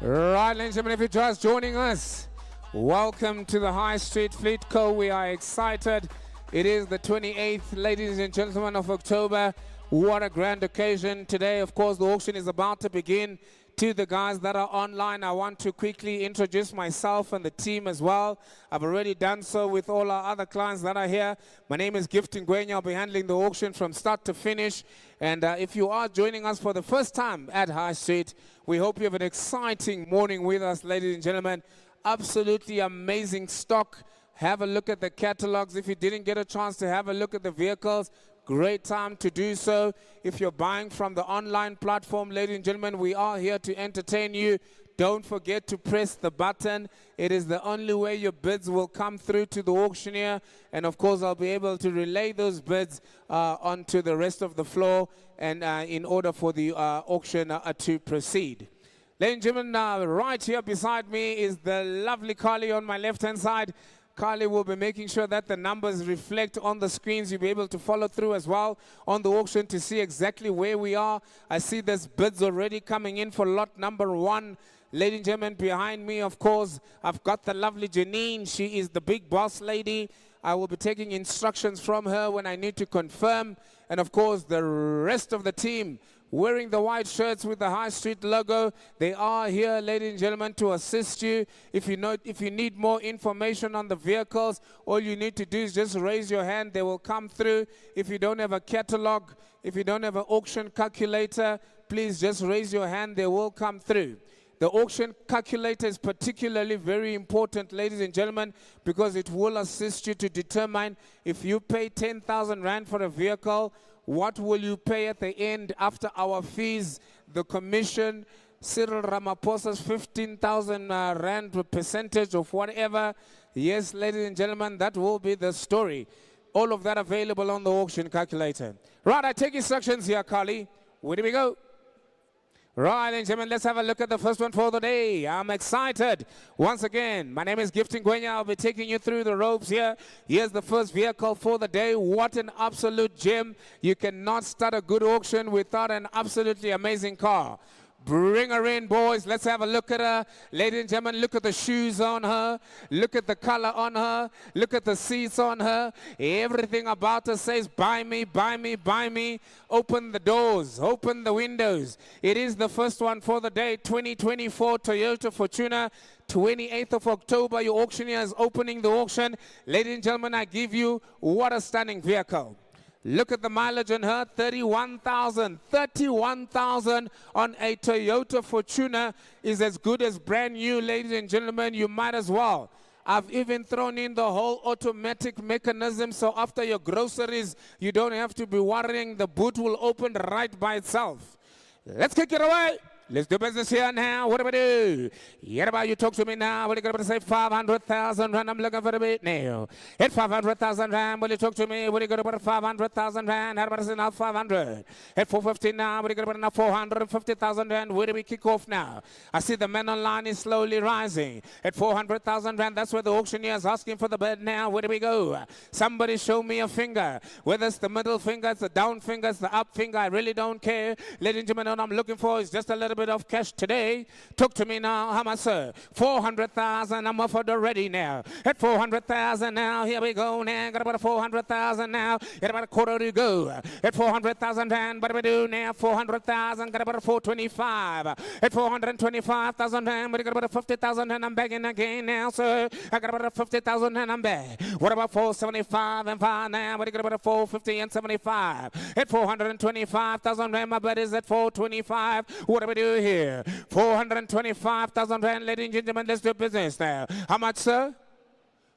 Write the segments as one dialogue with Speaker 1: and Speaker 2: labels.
Speaker 1: Right, ladies and gentlemen, if you're just joining us, welcome to the High Street Fleet Co. We are excited. It is the 28th, ladies and gentlemen, of October. What a grand occasion. Today, of course, the auction is about to begin. To the guys that are online, I want to quickly introduce myself and the team as well. I've already done so with all our other clients that are here. My name is Gift Ngwenya. I'll be handling the auction from start to finish. And if you are joining us for the first time at High Street, we hope you have an exciting morning with us, ladies and gentlemen. Absolutely amazing stock. Have a look at the catalogs. If you didn't get a chance to have a look at the vehicles, great time to do so. If you're buying from the online platform, ladies and gentlemen, we are here to entertain you. Don't forget to press the button. It is the only way your bids will come through to the auctioneer. And of course, I'll be able to relay those bids onto the rest of the floor and in order for the auction to proceed. Ladies and gentlemen, right here beside me is the lovely Carly on my left-hand side. Carly will be making sure that the numbers reflect on the screens. You'll be able to follow through as well on the auction to see exactly where we are. I see there's bids already coming in for lot number 1. Ladies and gentlemen, behind me, of course, I've got the lovely Janine. She is the big boss lady. I will be taking instructions from her when I need to confirm. And of course, the rest of the team wearing the white shirts with the High Street logo. They are here, ladies and gentlemen, to assist you. If you need more information on the vehicles, all you need to do is just raise your hand. They will come through. If you don't have a catalog, if you don't have an auction calculator, please just raise your hand. They will come through. The auction calculator is particularly very important, ladies and gentlemen, because it will assist you to determine if you pay 10,000 Rand for a vehicle, what will you pay at the end after our fees, the commission, Cyril Ramaphosa's 15,000 Rand percentage of whatever. Yes, ladies and gentlemen, that will be the story. All of that available on the auction calculator. Right, I take instructions here, Carly. Where do we go? Right, ladies and gentlemen, let's have a look at the first one for the day. I'm excited. Once again, my name is Gift Ngwenya. I'll be taking you through the ropes here. Here's the first vehicle for the day. What an absolute gem. You cannot start a good auction without an absolutely amazing car. Bring her in, boys. Let's have a look at her. Ladies and gentlemen, look at the shoes on her. Look at the color on her. Look at the seats on her. Everything about her says, buy me, buy me, buy me. Open the doors. Open the windows. It is the first one for the day, 2024 Toyota Fortuner. 28th of October, your auctioneer is opening the auction. Ladies and gentlemen, I give you what a stunning vehicle. Look at the mileage on her, 31,000. 31,000 on a Toyota Fortuner is as good as brand new, ladies and gentlemen. You might as well. I've even thrown in the whole automatic mechanism, so after your groceries, you don't have to be worrying. The boot will open right by itself. Let's kick it away. Let's do business here now. What do we do? Yeah, about you talk to me now. What are you going to say? 500,000 Rand. I'm looking for a bit now. At 500,000 Rand, will you talk to me? What are you going to put 500,000 Rand? How about say now 500? At 450 now, what are you going to put now 450,000 Rand? Where do we kick off now? I see the man online is slowly rising. At 400,000 Rand, that's where the auctioneer is asking for the bid now. Where do we go? Somebody show me a finger. Whether it's the middle finger, it's the down finger, it's the up finger, I really don't care. Ladies and gentlemen, what I'm looking for is just a little bit of cash today. Talk to me now. How much, sir? 400,000. I'm offered already now. At 400,000 now. Here we go now. Got about 400,000 now. Got about a quarter to go. At 400,000 Rand. What do we do now? 400,000. Got about 425. At 425,000 Rand. What do you got about 50,000 and I'm begging again now, sir. I got about 50,000 and I'm back. What about 475 and 5 now? What do you got about 450 and 75? At 425,000 Rand. My bet is at 425. What do we do here? 425,000 Rand, ladies and gentlemen. Let's do business now. How much, sir?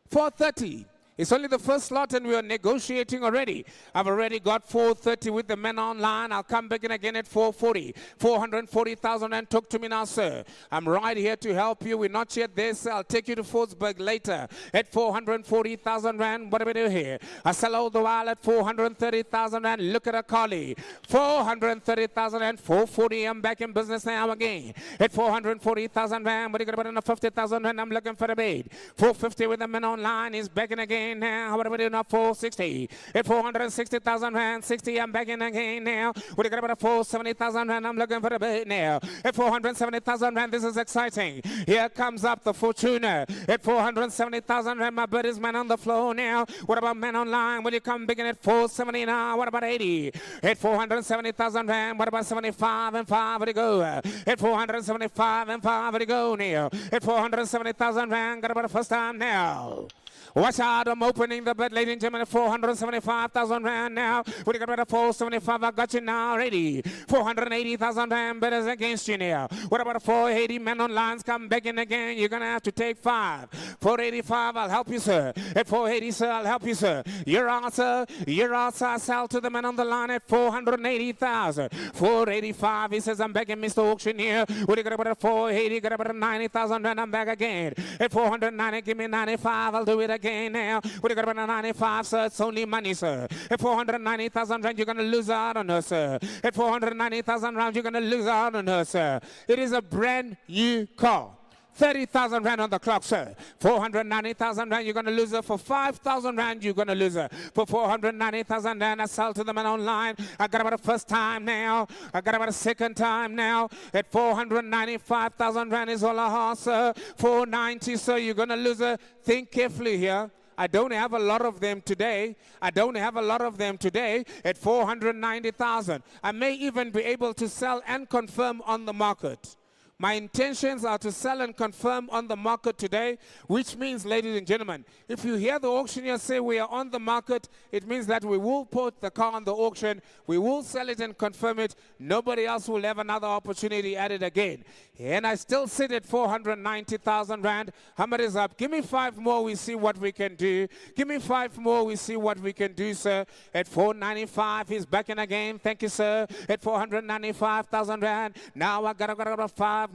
Speaker 1: 430. It's only the first slot and we are negotiating already. I've already got 430 with the men online. I'll come back in again at 440. 440,000 and talk to me now, sir. I'm right here to help you. We're not yet there, sir. I'll take you to Fortsburg later at 440,000 Rand. What do we do here? I sell all the while at 430,000 Rand. Look at a collie. 430,000 and 440. I'm back in business now again at 440,000 Rand. What do you got about 50,000 Rand? I'm looking for a bid. 450 with the men online. He's back in again. again now. What are we doing now? 460. At 460,000 rand. 60, I'm back in again now. What are you about 470,000 rand? I'm looking for the bit now. At 470,000 rand, this is exciting. Here comes up the Fortuner. At 470,000 rand, my bid is man on the floor now. What about man online? Will you come big in at 470 now? What about 80? At 470,000 rand. What about 75 and 5? Where to go? At 475 and 5. Where to go now? At 470,000 rand. Got about the first time now. Watch out, I'm opening the bid, ladies and gentlemen, 475,000 rand now. What do you got about 475? I got you now already. 480,000 rand bidders against you now. What about 480? Men on lines come back in again. You're going to have to take 5. 485, I'll help you, sir. At 480, sir, I'll help you, sir. Your answer, I sell to the man on the line at 480,000. 485, he says, I'm back in Mr. Auctioneer. What do you got about 480? Got about 90,000 rand, I'm back again. At 490, give me 95, I'll do it again now. What do you got about 95, sir? It's only money, sir. At 490,000 rand, you're going to lose out on her, sir. At 490,000 rand, you're going to lose out on her, sir. It is a brand new car. 30,000 rand on the clock, sir. 490,000 rand, you're going to lose her. For 5,000 rand, you're going to lose her. For 490,000 rand, I sell to the man online. I got about a first time now. I got about a second time now. At 495,000 rand is all I have, sir. 490, sir, you're going to lose her. Think carefully here. I don't have a lot of them today. At 490,000. I may even be able to sell and confirm on the market. My intentions are to sell and confirm on the market today, which means, ladies and gentlemen, if you hear the auctioneer say we are on the market, it means that we will put the car on the auction, we will sell it and confirm it. Nobody else will have another opportunity at it again. And I still sit at 490,000 rand. Hammer is up. Give me 5 more, we see what we can do. Give me 5 more, we see what we can do, sir. At 495, he's back in again. Thank you, sir. At 495,000 rand. Now I got about 519.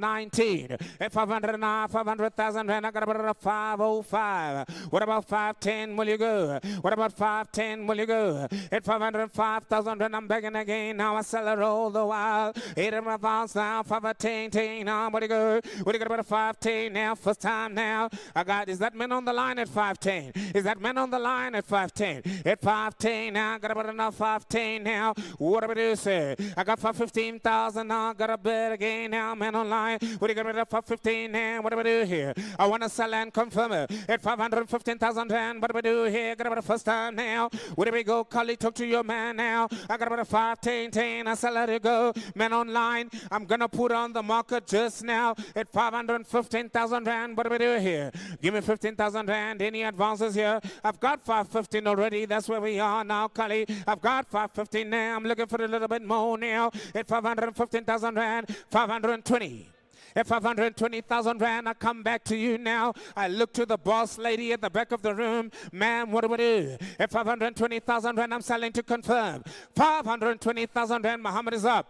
Speaker 1: At 500,000 rand, I got about 505. What about 510? Will you go? What about 510? Will you go? At 505,000 rand, I'm begging again. Now I sell it all the while. 8,000 now, 510. Now, what do you go? What do you got about 510 now? First time now. I got, is that man on the line at 510? Is that man on the line at 510? At 510 now, got about enough 510 now. What do I do, sir? I got 515,000 now. Got a bid again now, man online. What do you got about 515 now? What do I do here? I want to sell and confirm it. At 515,000 rand, what do I do here? Got about the first time now. Where do we go? Collie, talk to your man now. I got about a 510, I sell it go. Man online, I'm gonna put on the market just now at 515,000 rand. What do we do here? Give me 15,000 rand. Any advances here? I've got 515 already. That's where we are now, Collie. I've got 515 now. I'm looking for a little bit more now at 515,000 rand. 520. At 520,000 rand, I come back to you now. I look to the boss lady at the back of the room. Ma'am, what do we do? At 520,000 rand, I'm selling to confirm. 520,000 rand, Muhammad is up.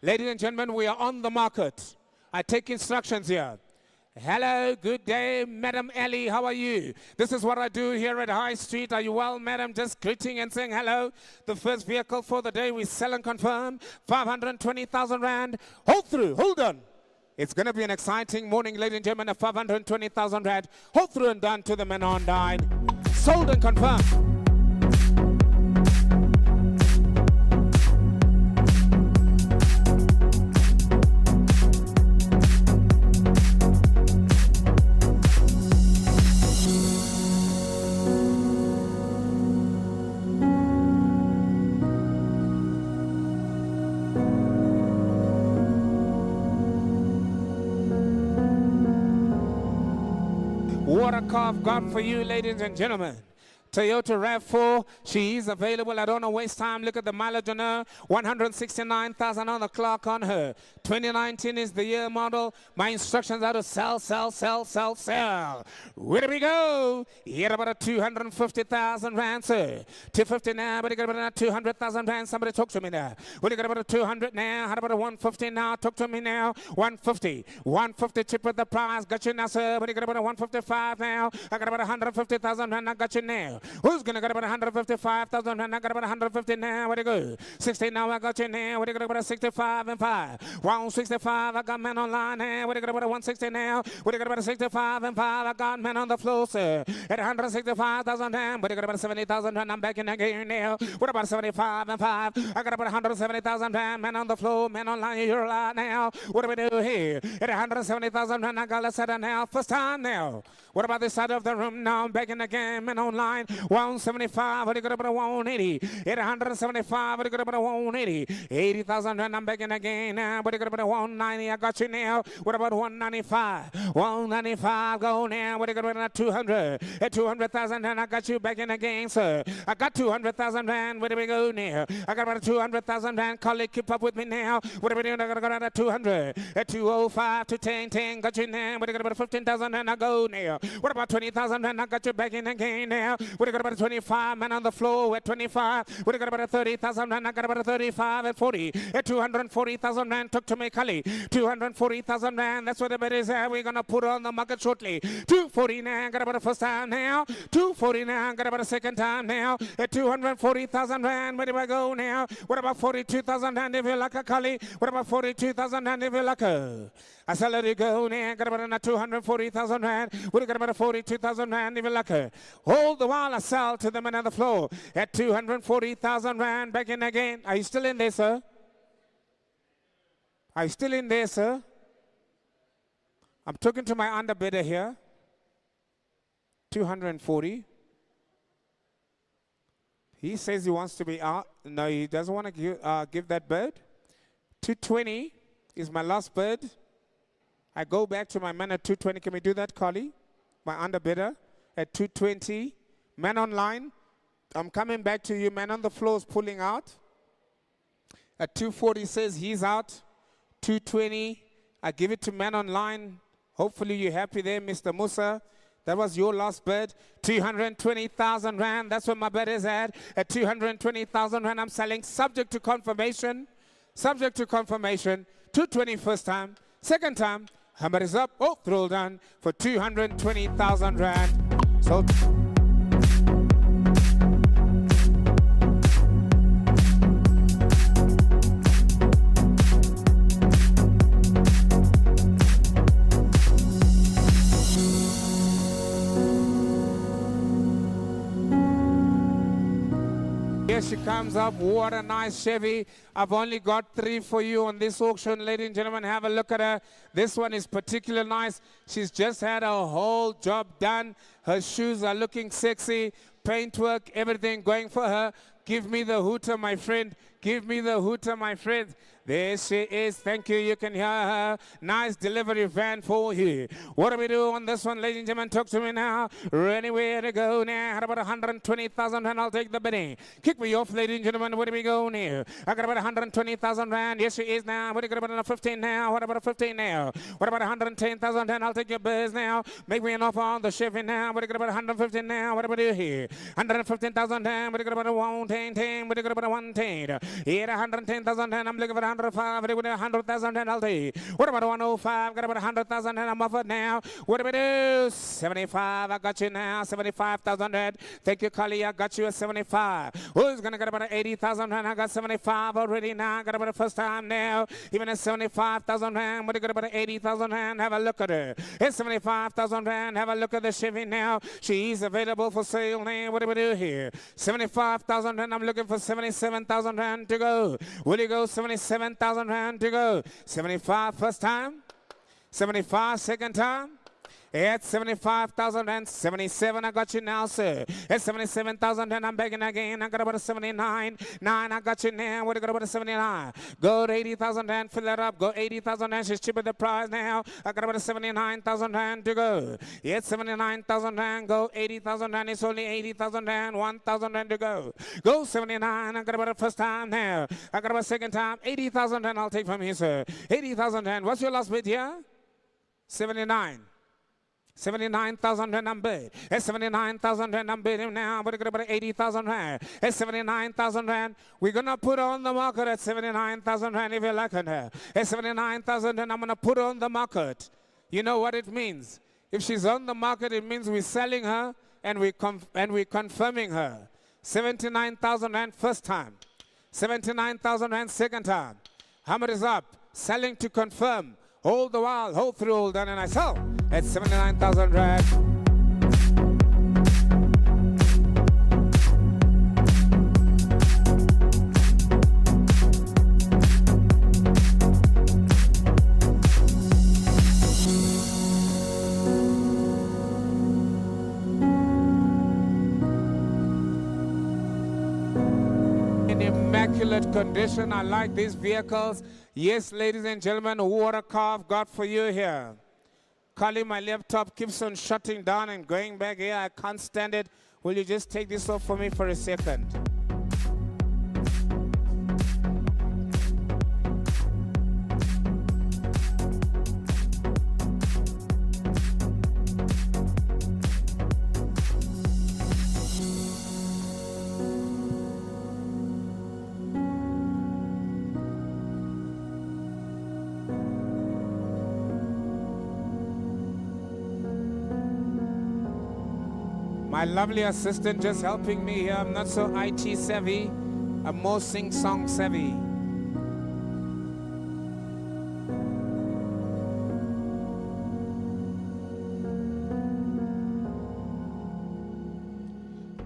Speaker 1: Ladies and gentlemen, we are on the market. I take instructions here. Hello, good day, Madam Ellie, how are you? This is what I do here at High Street. Are you well, madam? Just greeting and saying hello. The first vehicle for the day, we sell and confirm. 520,000 rand. Hold through, hold on. It's going to be an exciting morning, ladies and gentlemen, at 520,000 rand. Hold through and done to the man on dine. Sold and confirmed. What a car I've got for you, ladies and gentlemen. Toyota RAV4, she is available. I don't want to waste time. Look at the mileage on her. 169,000 on the clock on her. 2019 is the year model. My instructions are to sell, sell, sell, sell, sell. Where do we go? Here about a 250,000 rand, sir. 250 now, but you got about a 200,000 rand. Somebody talk to me now. What do you got about a 200 now? How about a 150 now? Talk to me now. 150. 150 cheaper the price. Got you now, sir. But you got about a 155 now. I got about 150,000 rand. I got you now. now. Who's gonna get about 155,000 rand? I got about 150 now. Where to go? 60 now. I got you now. Where to go? About 65 and 5. 165. I got man online now. Where to go? About 160 now. Where to go? About 65 and 5. I got man on the floor, sir. At 165,000 rand. Where to go? About 70,000 rand. I'm back in the game now. What about 75 and 5? I got about 170,000 rand. Man on the floor. Man online. You're alive now. What do we do here? At 170,000 rand. I got a set now. First time now. What about this side of the room now? I'm back in the game. Man online. 175. What do you got about 180? At 175. What do you got about 180? 80,000 rand. I'm back in the game now. What do you got about 190? I got you now. What about 195? 195. Go now. What do you got about 200? At 200,000 rand. I got you back in the game, sir. I got 200,000 rand. Where do we go now? I got about 200,000 rand. Colleague, keep up with me now. What are we doing? I got about 200. At 205 to 10. Got you now. What do you got about 15,000 rand? I go now. What about 20,000 rand? I got you back in the game now. What do you got about 25? Man on the floor at 25. What do you got about 30,000 rand? I got about 35 at 40. At 240,000 rand. Talk to me, Kali. 240,000 rand. That's what the bet is. We're going to put on the market shortly. 249. Got about the first time now. 249. Got about a second time now. At 240,000 rand. Where do I go now? What about 42,000 rand if you like a Kali? What about 42,000 rand if you like a? I shall let it go now. Got about 240,000 rand. What do you got about 42,000 rand if you like a? Hold the while I sell to them on the floor. At 240,000 rand. Back in again. Are you still in there, sir? Are you still in there, sir? I'm talking to my underbidder here. 240. He says he wants to be out. No, he doesn't want to give that bid. 220 is my last bid. I go back to my man at 220. Can we do that, Carly? My underbidder at 220. Man online. I'm coming back to you. Man on the floor is pulling out. At 240 says he's out. 220. I give it to man online. Hopefully you're happy there, Mr. Musa. That was your last bid. 220,000 rand. That's where my bid is at. At 220,000 rand, I'm selling subject to confirmation. Subject to confirmation. 220 first time. Second time, hammer is up. Oh, throw down for 220,000 rand. So. Here she comes up. What a nice Chevy. I've only got 3 for you on this auction. Ladies and gentlemen, have a look at her. This one is particularly nice. She's just had a whole job done. Her shoes are looking sexy. Paintwork, everything going for her. Give me the hooter, my friend. Give me the hooter, my friend. There she is. Thank you. You can hear her. Nice delivery van for you. What do we do on this one, ladies and gentlemen? Talk to me now. Anywhere to go now? How about 120,000 rand? I'll take the bidding. Kick me off, ladies and gentlemen. Where do we go now? I got about 120,000 rand. Yes, she is now. What do you got about 15 now? What about 15 now? What about 110,000 rand? I'll take your biz now. Make me an offer on the Chevy now. What do you got about 115 now? What do we do here? 115,000 rand. What do you got about 110? What do you got about 110? Here, 110,000 rand. I'm looking for 105. What do you got 100,000 rand? I'll take. What about 105? Got about 100,000 rand. I'm offered now. What do we do? 75. I got you now. 75,000 rand. Thank you, Kali. I got you at 75. Who's going to get about 80,000 rand? I got 75 already now. I got about the first time now. Even at 75,000 rand. What do you got about 80,000 rand? Have a look at her. It's 75,000 rand. Have a look at the Chevy now. She's available for sale now. What do we do here? 75,000 rand. I'm looking for 77,000 rand to go. Will you go 77,000 rand to go? 75 first time. 75 second time. At 75,000 and 77, I got you now, sir. At 77,000 and I'm begging again. I got about a 79. 9, I got you now. What do you got about a 79? Go to 80,000 and fill that up. Go 80,000 and she's cheaper the price now. I got about a 79,000 and to go. Yes, 79,000 and go 80,000 and it's only 80,000 and 1,000 and to go. Go 79. I got about a first time now. I got about a second time. 80,000 and I'll take from here, sir. 80,000 and what's your last bid here? 79. 79,000 rand I'm bid. At 79,000 rand I'm bidding now. We're going to 80,000 rand. At 79,000 rand, we're going to put on the market at 79,000 rand if you like it. At 79,000 rand, I'm going to put on the market. You know what it means? If she's on the market, it means we're selling her and we're confirming her. 79,000 rand first time. 79,000 rand second time. Hammer is up. Selling to confirm. Hold the while. Hold through. Hold done. And I sell at 79,000 rand. Immaculate condition. I like these vehicles. Yes, ladies and gentlemen, what a car I've got for you here. Calling, my laptop keeps on shutting down and going back here. I can't stand it. Will you just take this off for me for a second? My lovely assistant just helping me here. I'm not so IT savvy. I'm more sing-song savvy.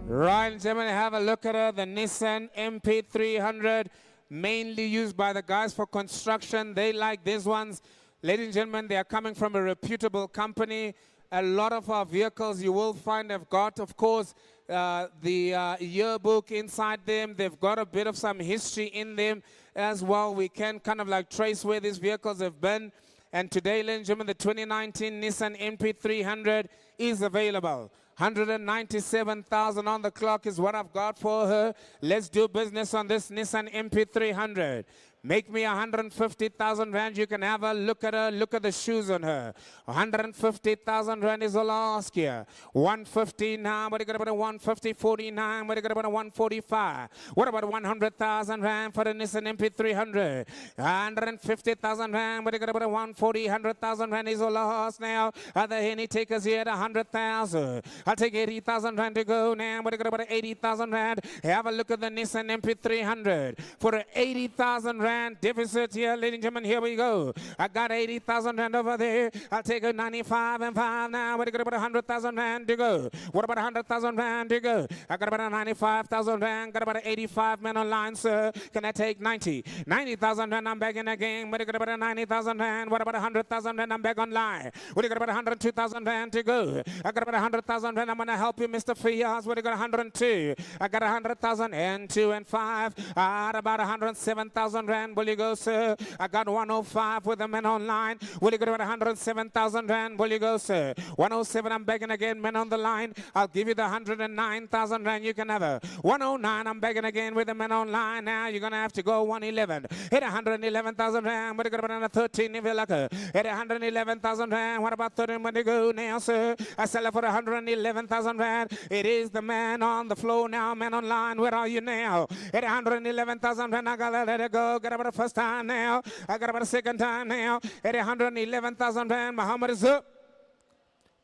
Speaker 1: Right, gentlemen, have a look at her. The Nissan NP300, mainly used by the guys for construction. They like these ones. Ladies and gentlemen, they are coming from a reputable company. A lot of our vehicles you will find have got, of course, the yearbook inside them. They've got a bit of some history in them as well. We can kind of like trace where these vehicles have been. And today, ladies and gentlemen, the 2019 Nissan NP300 is available. 197,000 on the clock is what I've got for her. Let's do business on this Nissan NP300. Make me 150,000 rand. You can have a look at her. Look at the shoes on her. 150,000 rand is all I ask you. 150 now. What are you going to put a 150? 49. What are you going to put a 145? What about 100,000 rand for the Nissan NP300? 150,000 rand. What are you going to put a 140? 100,000 rand is all I ask now. Are there any takers here at 100,000? I'll take 80,000 rand to go now. What are you going to put a 80,000 rand? Have a look at the Nissan NP300 for a 80,000 rand. Deficit here, ladies and gentlemen, here we go. I got 80,000 rand over there. I'll take a 95 and 5 now. What are you going to put 100,000 rand to go? What about 100,000 rand to go? I got about a 95,000 rand. Got about 85 men online, sir. Can I take 90? 90,000 rand, I'm back in the game. What are you going to put a 90,000 rand? What about 100,000 rand? I'm back online. What are you going to put 102,000 rand to go? I got about 100,000 rand. I'm going to help you, Mr. Fias. What are you got 102? I got 100,000 and 2 and 5. I had about 107,000 rand. Will you go, sir? I got 105 with the men online. Will you go to 107,000 rand? Will you go, sir? 107, I'm begging again, men on the line. I'll give you the 109,000 rand. You can have her. 109, I'm begging again with the men online. Now you're going to have to go 111. Hit 111,000 rand. What are you going to put on 13 if you like her? Hit 111,000 rand. What about 13 when you go now, sir? I sell it for 111,000 rand. It is the man on the floor now, men online. Where are you now? Hit 111,000 rand. I got to let it go. Got about the first time now. I got about the second time now. At 111,000 rand. Muhammad is up.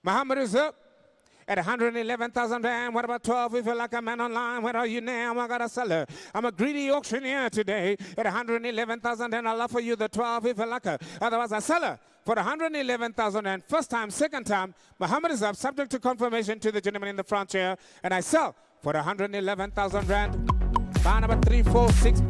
Speaker 1: Muhammad is up. At 111,000 rand. What about 12 if you're like a man online? Where are you now? I got a seller. I'm a greedy auctioneer today. At 111,000 rand, I'll offer you the 12 if you're like a. Otherwise, I sell her for 111,000 rand. First time, second time. Muhammad is up. Subject to confirmation to the gentleman in the front here. And I sell for 111,000 rand. Bar number 346.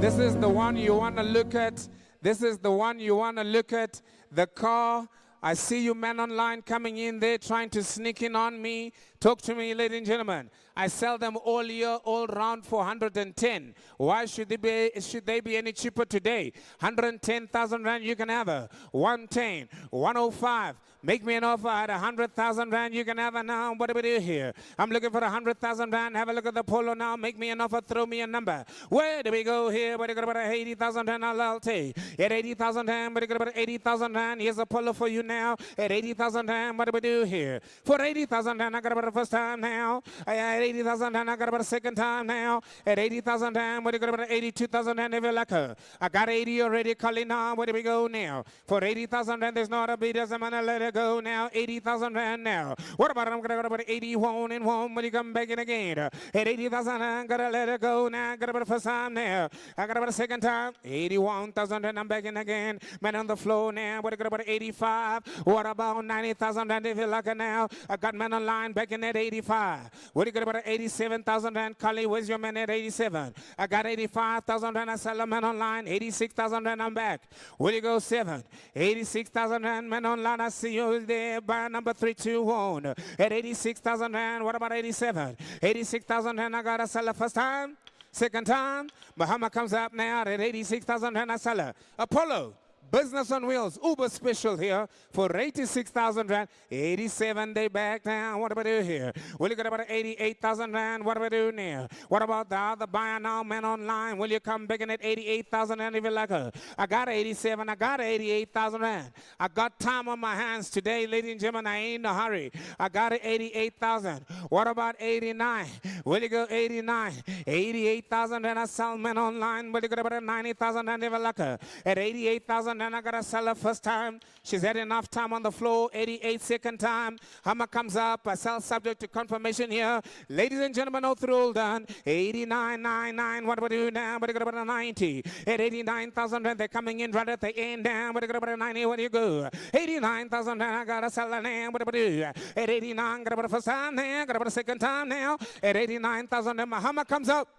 Speaker 1: This is the one you want to look at. This is the one you want to look at. The car I see you men online coming in there trying to sneak in on me. Talk to me, ladies and gentlemen. I sell them all year, all round for 110. Why should they be any cheaper today? 110,000 rand, you can have her. 110, 105. Make me an offer at 100,000 rand, you can have her now. What do we do here? I'm looking for 100,000 rand. Have a look at the Polo now. Make me an offer, throw me a number. Where do we go here? What do you got about 80,000 rand? I'll take. At 80,000 rand, what do you got about 80,000 rand? Here's a Polo for you now. At 80,000 rand, what do we do here? For 80,000 rand, I got about the first time now. At 80,000 rand, I got about the second time now. At 80,000 rand, what do you got about 82,000 rand? If you like her. I got 80 already, calling now. Where do we go now? For 80,000 rand, there's not a bid, doesn't matter, let it go now. 80,000 rand now. What about I'm gonna go about 81 and 1 when you come back in again? At 80,000 rand, gotta let it go now. Got about the first time now. I got about the second time. 81,000 rand, I'm back in again. Man on the floor now. What do you got about 85? What about 90,000 rand if you like it now? I got man online back in at 85. What do you got about 87,000 rand? Kali, where's your man at 87? I got 85,000 rand. I sell a man online. 86,000 rand, I'm back. Where you go? 7. 86,000 rand, man online. I see you there by number 321. At 86,000 rand, what about 87? 86,000 rand, I got to sell the first time. Second time, Muhammad comes up now at 86,000 rand, I sell her. Apollo. Business on wheels, Uber special here for 86,000 rand. 87 they back down. What do we do here? Will you get about 88,000 rand? What do we do now? What about the other buyer now, man online? Will you come back in at 88,000 rand if you like her? I got 87, I got 88,000 rand. I got time on my hands today, ladies and gentlemen. I ain't in a hurry. I got 88,000. What about 89? Will you go 89? 88,000 rand. I sell man online. Will you get about 90,000 rand if you like her? At 88,000. And I gotta sell her first time. She's had enough time on the floor. 88 second time. Hammer comes up. I sell subject to confirmation here. Ladies and gentlemen, no thrill done. 89.99. What do we do now? What do you got about a 90? At 89,000 rand, they're coming in right at the end down. What do you got about a 90? Where do you go? 89,000 rand. I gotta sell her now. What do we do? At 89, got about the first time now. Got about the second time now. At 89,000 rand, my hammer comes up.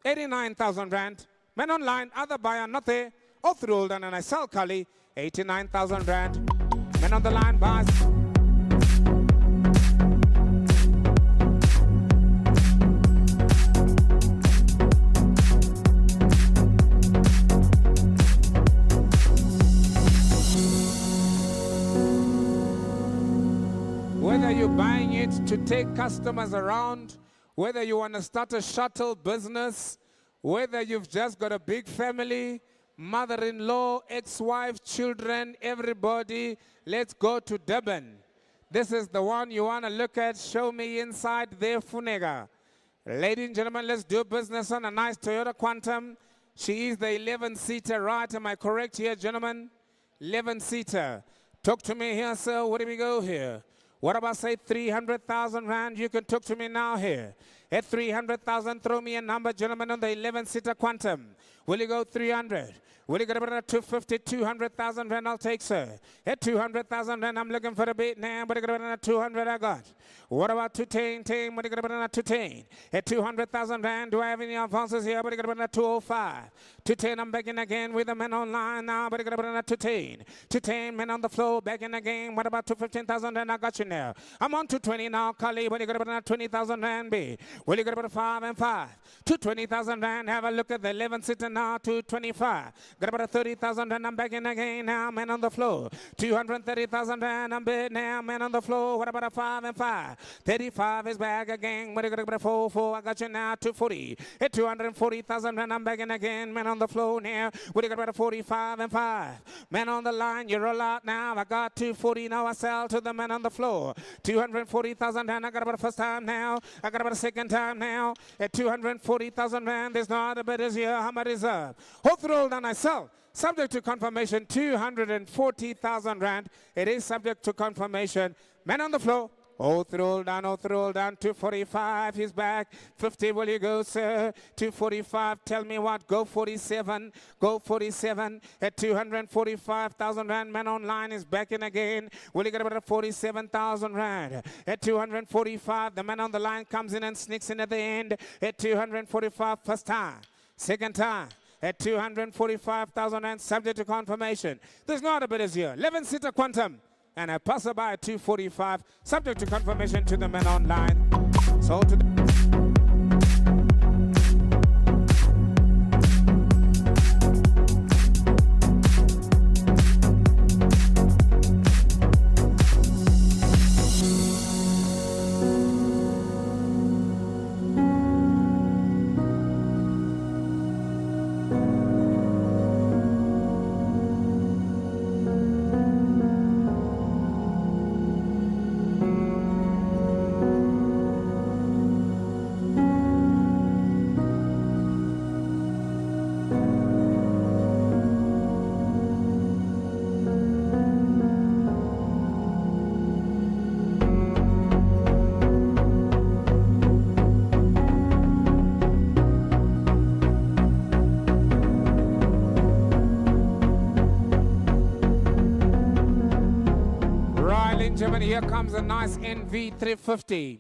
Speaker 1: 89,000 rand. Men online, other buyer not there. All through done, and I sell Kali 89,000 rand. Men on the line, boss. Whether you're buying it to take customers around, whether you want to start a shuttle business, whether you've just got a big family, mother-in-law, ex-wife, children, everybody, let's go to Durban. This is the one you want to look at. Show me inside there, Funega. Ladies and gentlemen, let's do business on a nice Toyota Quantum. She is the 11-seater, right? Am I correct here, gentlemen? 11-seater. Talk to me here, sir. Where do we go here? What about, say, 300,000 rand? You can talk to me now here. At 300,000, throw me a number, gentlemen, on the 11-seater Quantum. Will you go 300? Will you get about 250, 200,000 rand? I'll take, sir. At 200,000 rand, I'm looking for a bit now. What do you get about 200 I got? What about 210? What do you get about 210? At 200,000 rand, do I have any advances here? What do you get about 205? 210, I'm back in again with the men online now. What do you get about 210? 210, men on the floor, back in again. What about 215,000 rand? I got you now. I'm on 220 now, Kali. What do you get about 20,000 rand, B? Will you get about 5 and 5? 220,000 rand, have a look at the 11-seater now, 225. Got about 30,000 rand, I'm back in again now, man on the floor. 230,000 rand, I'm bid now, man on the floor. What about a 5 and 5? 35 is back again. What do you got about 4, 4? I got you now, 240. At 240,000 rand, I'm back in again, man on the floor now. What do you got about 45 and 5? Man on the line, you're all out now. I got 240, now I sell to the man on the floor. 240,000 rand, I got about a first time now. I got about a second time now. At 240,000 rand, there's not a bit as here. How much is up? Hold through, then I sell. Subject to confirmation, 240,000 rand. It is subject to confirmation. Man on the floor. Oh, throw down, 245, he's back. 50, will you go, sir? 245, tell me what, go 47, go 47. At 245,000 rand, man online is back in again. Will you get about 47,000 rand? At 245, the man on the line comes in and sneaks in at the end. At 245, first time, second time. At 245,000 rand, subject to confirmation. There's not a bit as here. 11-seater Quantum. and a passerby at 245, subject to confirmation to the men online. So to here comes a nice NV350.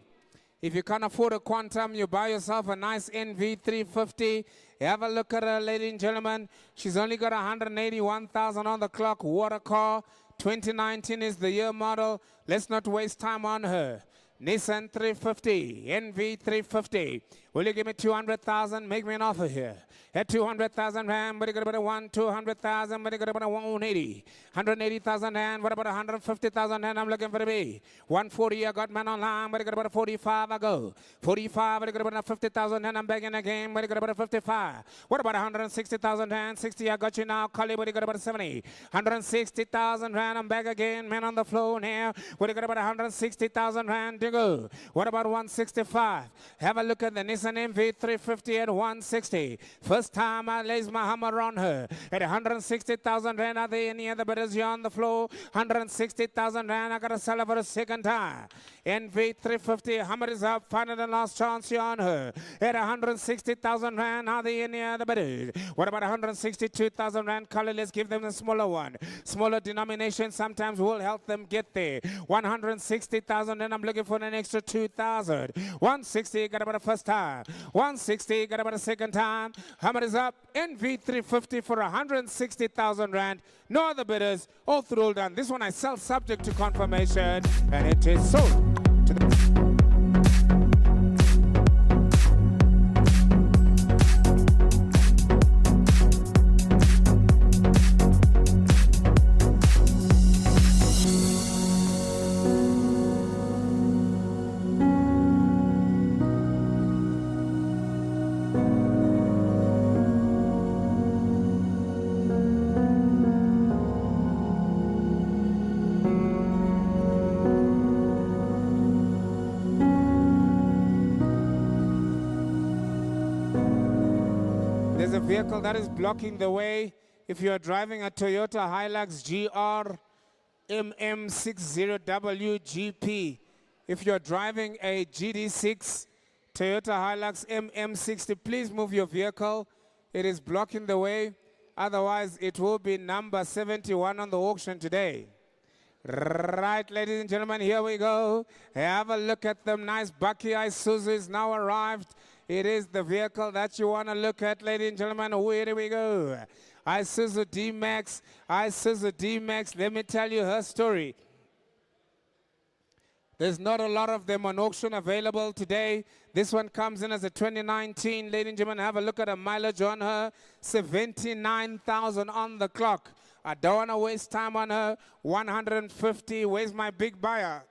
Speaker 1: If you can't afford a Quantum, you buy yourself a nice NV350. Have a look at her, ladies and gentlemen. She's only got 181,000 on the clock. What a car. 2019 is the year model. Let's not waste time on her. Nissan 350, NV350. Will you give me 200,000? Make me an offer here. At 200,000 rand, but you got about 200,000, but you got about 180. 180,000 rand, what about 150,000 rand? I'm looking for the B. 140, I got man online, but you got about 45, I go. 45, but you got about 50,000 rand, I'm back in the game, but you got about 55. What about 160,000 rand? 60, I got you now, Collie, but you got about 70. 160,000 rand, I'm back again, man on the floor now. What you got about 160,000 rand to go. What about 165? Have a look at the Nissan NV350 at 160. First time I lays my hammer on her. At 160,000 rand, are there any other bidders here on the floor? 160,000 rand, I got to sell her for a second time. NV350, hammer is up, final and last chance here on her. At 160,000 rand, are there any other bidders? What about 162,000 rand? Color, let's give them the smaller one. Smaller denomination sometimes will help them get there. 160,000, and I'm looking for an extra 2,000. 160, got about a first time. 160, got about a second time. Hammer is up. NV350 for 160,000 rand. No other bidders. All through all done. This one I sell subject to confirmation, and it is sold to the... There's a vehicle that is blocking the way. If you are driving a Toyota Hilux GR MM60WGP, if you're driving a GD6 Toyota Hilux MM60, please move your vehicle. It is blocking the way. Otherwise, it will be number 71 on the auction today. Right, ladies and gentlemen, here we go. Have a look at them. Nice Bucky Isuzu is now arrived. It is the vehicle that you want to look at, ladies and gentlemen. Where do we go? Isuzu D-Max. Isuzu D-Max. Let me tell you her story. There's not a lot of them on auction available today. This one comes in as a 2019. Ladies and gentlemen, have a look at a mileage on her. 79,000 on the clock. I don't want to waste time on her. 150. Where's my big buyer?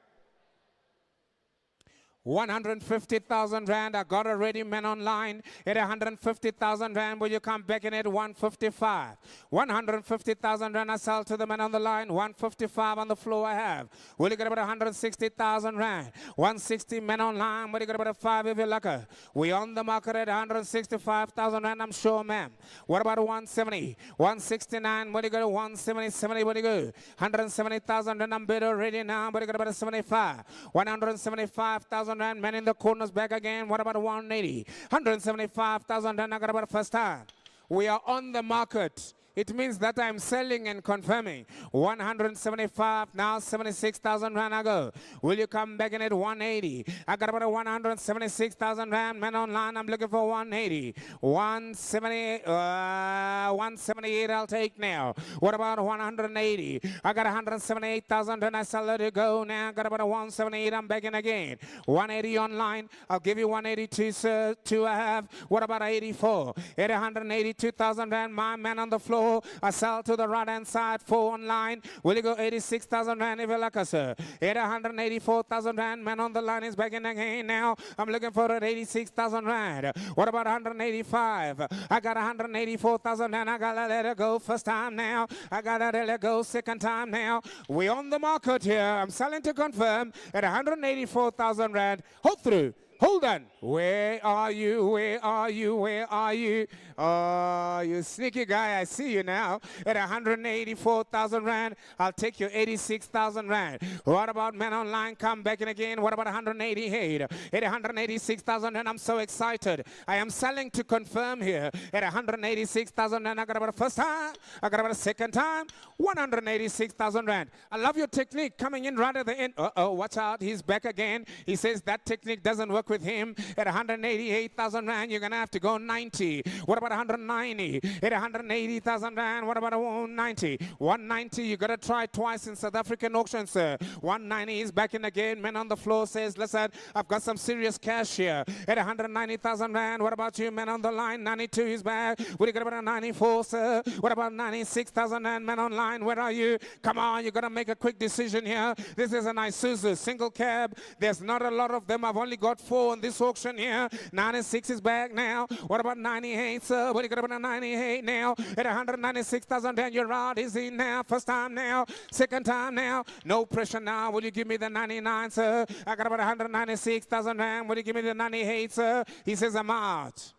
Speaker 1: 150,000 rand. I got already men online at 150,000 rand. Will you come back in at 155? 150,000 rand I sell to the men on the line. 155 on the floor I have. Will you get about 160,000 rand? 160 men online. Will you get about a 5 if you're lucky? We on the market at 165,000 rand, I'm sure, ma'am. What about 170? 169. Will you get a 170? 70, will you go? 170,000 rand, I'm bid already now. Will you get about a 75? 175,000 rand, men in the corners back again. What about 180? 175,000 rand, I got about a first time. We are on the market. It means that I'm selling and confirming. 175, now 76,000 rand I go. Will you come back in at 180? I got about a 176,000 rand. Man online, I'm looking for 180. 178 I'll take now. What about 180? I got 178,000 and I sell let it go now. Got about a 178, I'm begging again. 180 online, I'll give you 182, sir. 2 I have. What about 84? At 182,000 rand, my man on the floor. I sell to the right hand side. 4 online. Will you go 86,000 rand if you like us, sir? At 184,000 rand, man on the line is begging again now. I'm looking for at 86,000 rand. What about 185? I got 184,000 rand. I gotta let it go first time now. I gotta let it go second time now. We on the market here. I'm selling to confirm at 184,000 rand. Hold through. Hold on. Where are you? Where are you? Where are you? Oh, you sneaky guy. I see you now. At 184,000 rand, I'll take your 86,000 rand. What about man online? Come back in again. What about 188? At 186,000 rand, I'm so excited. I am selling to confirm here. At 186,000 rand, I got about a first time. I got about a second time. 186,000 rand. I love your technique coming in right at the end. Uh-oh, watch out. He's back again. He says that technique doesn't work with him. At 188,000 rand, you're going to have to go 90. What about 190? At 180,000 rand, what about 190? 190, you got to try twice in South African auctions, sir. 190 is back in again. Man on the floor says, listen, I've got some serious cash here. At 190,000 rand, what about you, man on the line? 92 is back. What do you got about a 94, sir? What about 96,000 rand, man online? Where are you? Come on, you got to make a quick decision here. This is an Isuzu single cab. There's not a lot of them. I've only got 4 on this auction here. 96 is back now. What about 98, sir? What do you got about a 98 now? At 196,000 rand, you're out. Is he now? First time now. Second time now. No pressure now. Will you give me the 99, sir? I got about 196,000 rand. Will you give me the 98, sir? He says I'm out.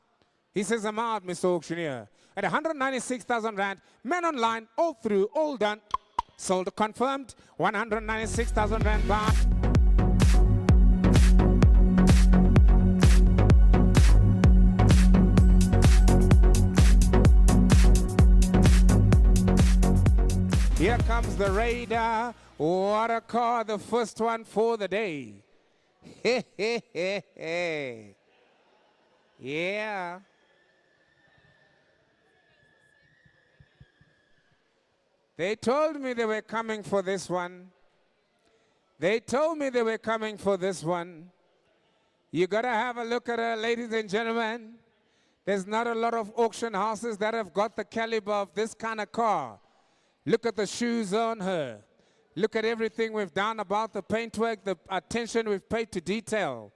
Speaker 1: He says I'm out, Mr. Auctioneer. At 196,000 rand, man online, all through, all done. Sold confirmed. 196,000 rand back. Here comes the Raider. What a car, the first one for the day. Yeah. They told me they were coming for this one. They told me they were coming for this one. You gotta have a look at her, ladies and gentlemen. There's not a lot of auction houses that have got the caliber of this kind of car. Look at the shoes on her. Look at everything we've done about the paintwork, the attention we've paid to detail.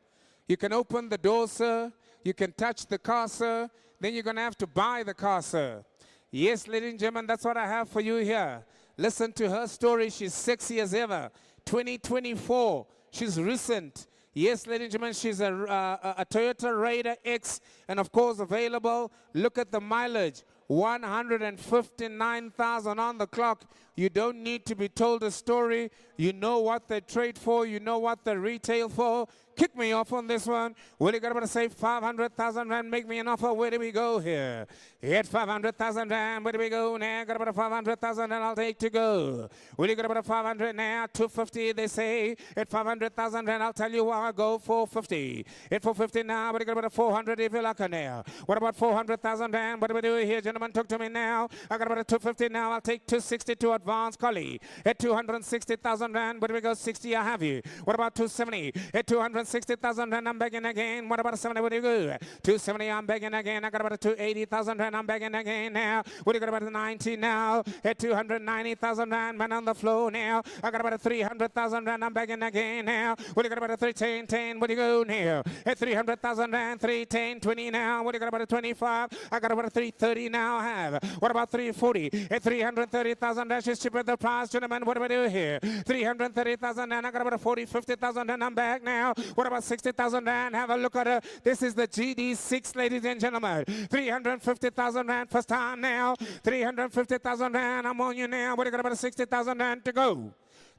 Speaker 1: You can open the door, sir. You can touch the car, sir. Then you're going to have to buy the car, sir. Yes, ladies and gentlemen, that's what I have for you here. Listen to her story. She's sexy as ever. 2024. She's recent. Yes, ladies and gentlemen, she's a Toyota Raider X, and of course available. Look at the mileage. 159,000 on the clock. You don't need to be told a story. You know what they trade for. You know what they retail for. Kick me off on this one. Will you got to say 500,000 rand? Make me an offer. Where do we go here? At 500,000 rand. Where do we go now? Got about 500,000 and I'll take to go. Will you got about 500 now? 250 they say. At 500,000 rand, I'll tell you why I go 450. At 450 now. What do you got about 400 if you like now? What about 400,000 rand? What do we do here, gentlemen? Talk to me now. I got about a 250 now. I'll take 260 to advance collie. At 260,000 rand. Where do we go? 60 I have you. What about 270? At 260,000 rand, I'm begging again. What about a 70? What do you go? 270, I'm begging again. I got about a 280,000 rand, I'm begging again now. What do you got about a 90 now? At 290,000 rand, man on the floor now. I got about a 300,000 rand, I'm begging again now. What do you got about a 310? What do you go now? At 300,000 rand, 310, 20 now. What do you got about a 25? I got about a 330 now. I have. What about 340? At 330,000 rand, she's cheaper the price, gentlemen. What do we do here? 330,000 rand, I got about a 40, 50,000 rand, I'm back now. What about 60,000 rand? Have a look at her. This is the GD6, ladies and gentlemen. 350,000 rand first time now. 350,000 rand. I'm on you now. What do you got about 60,000 rand to go?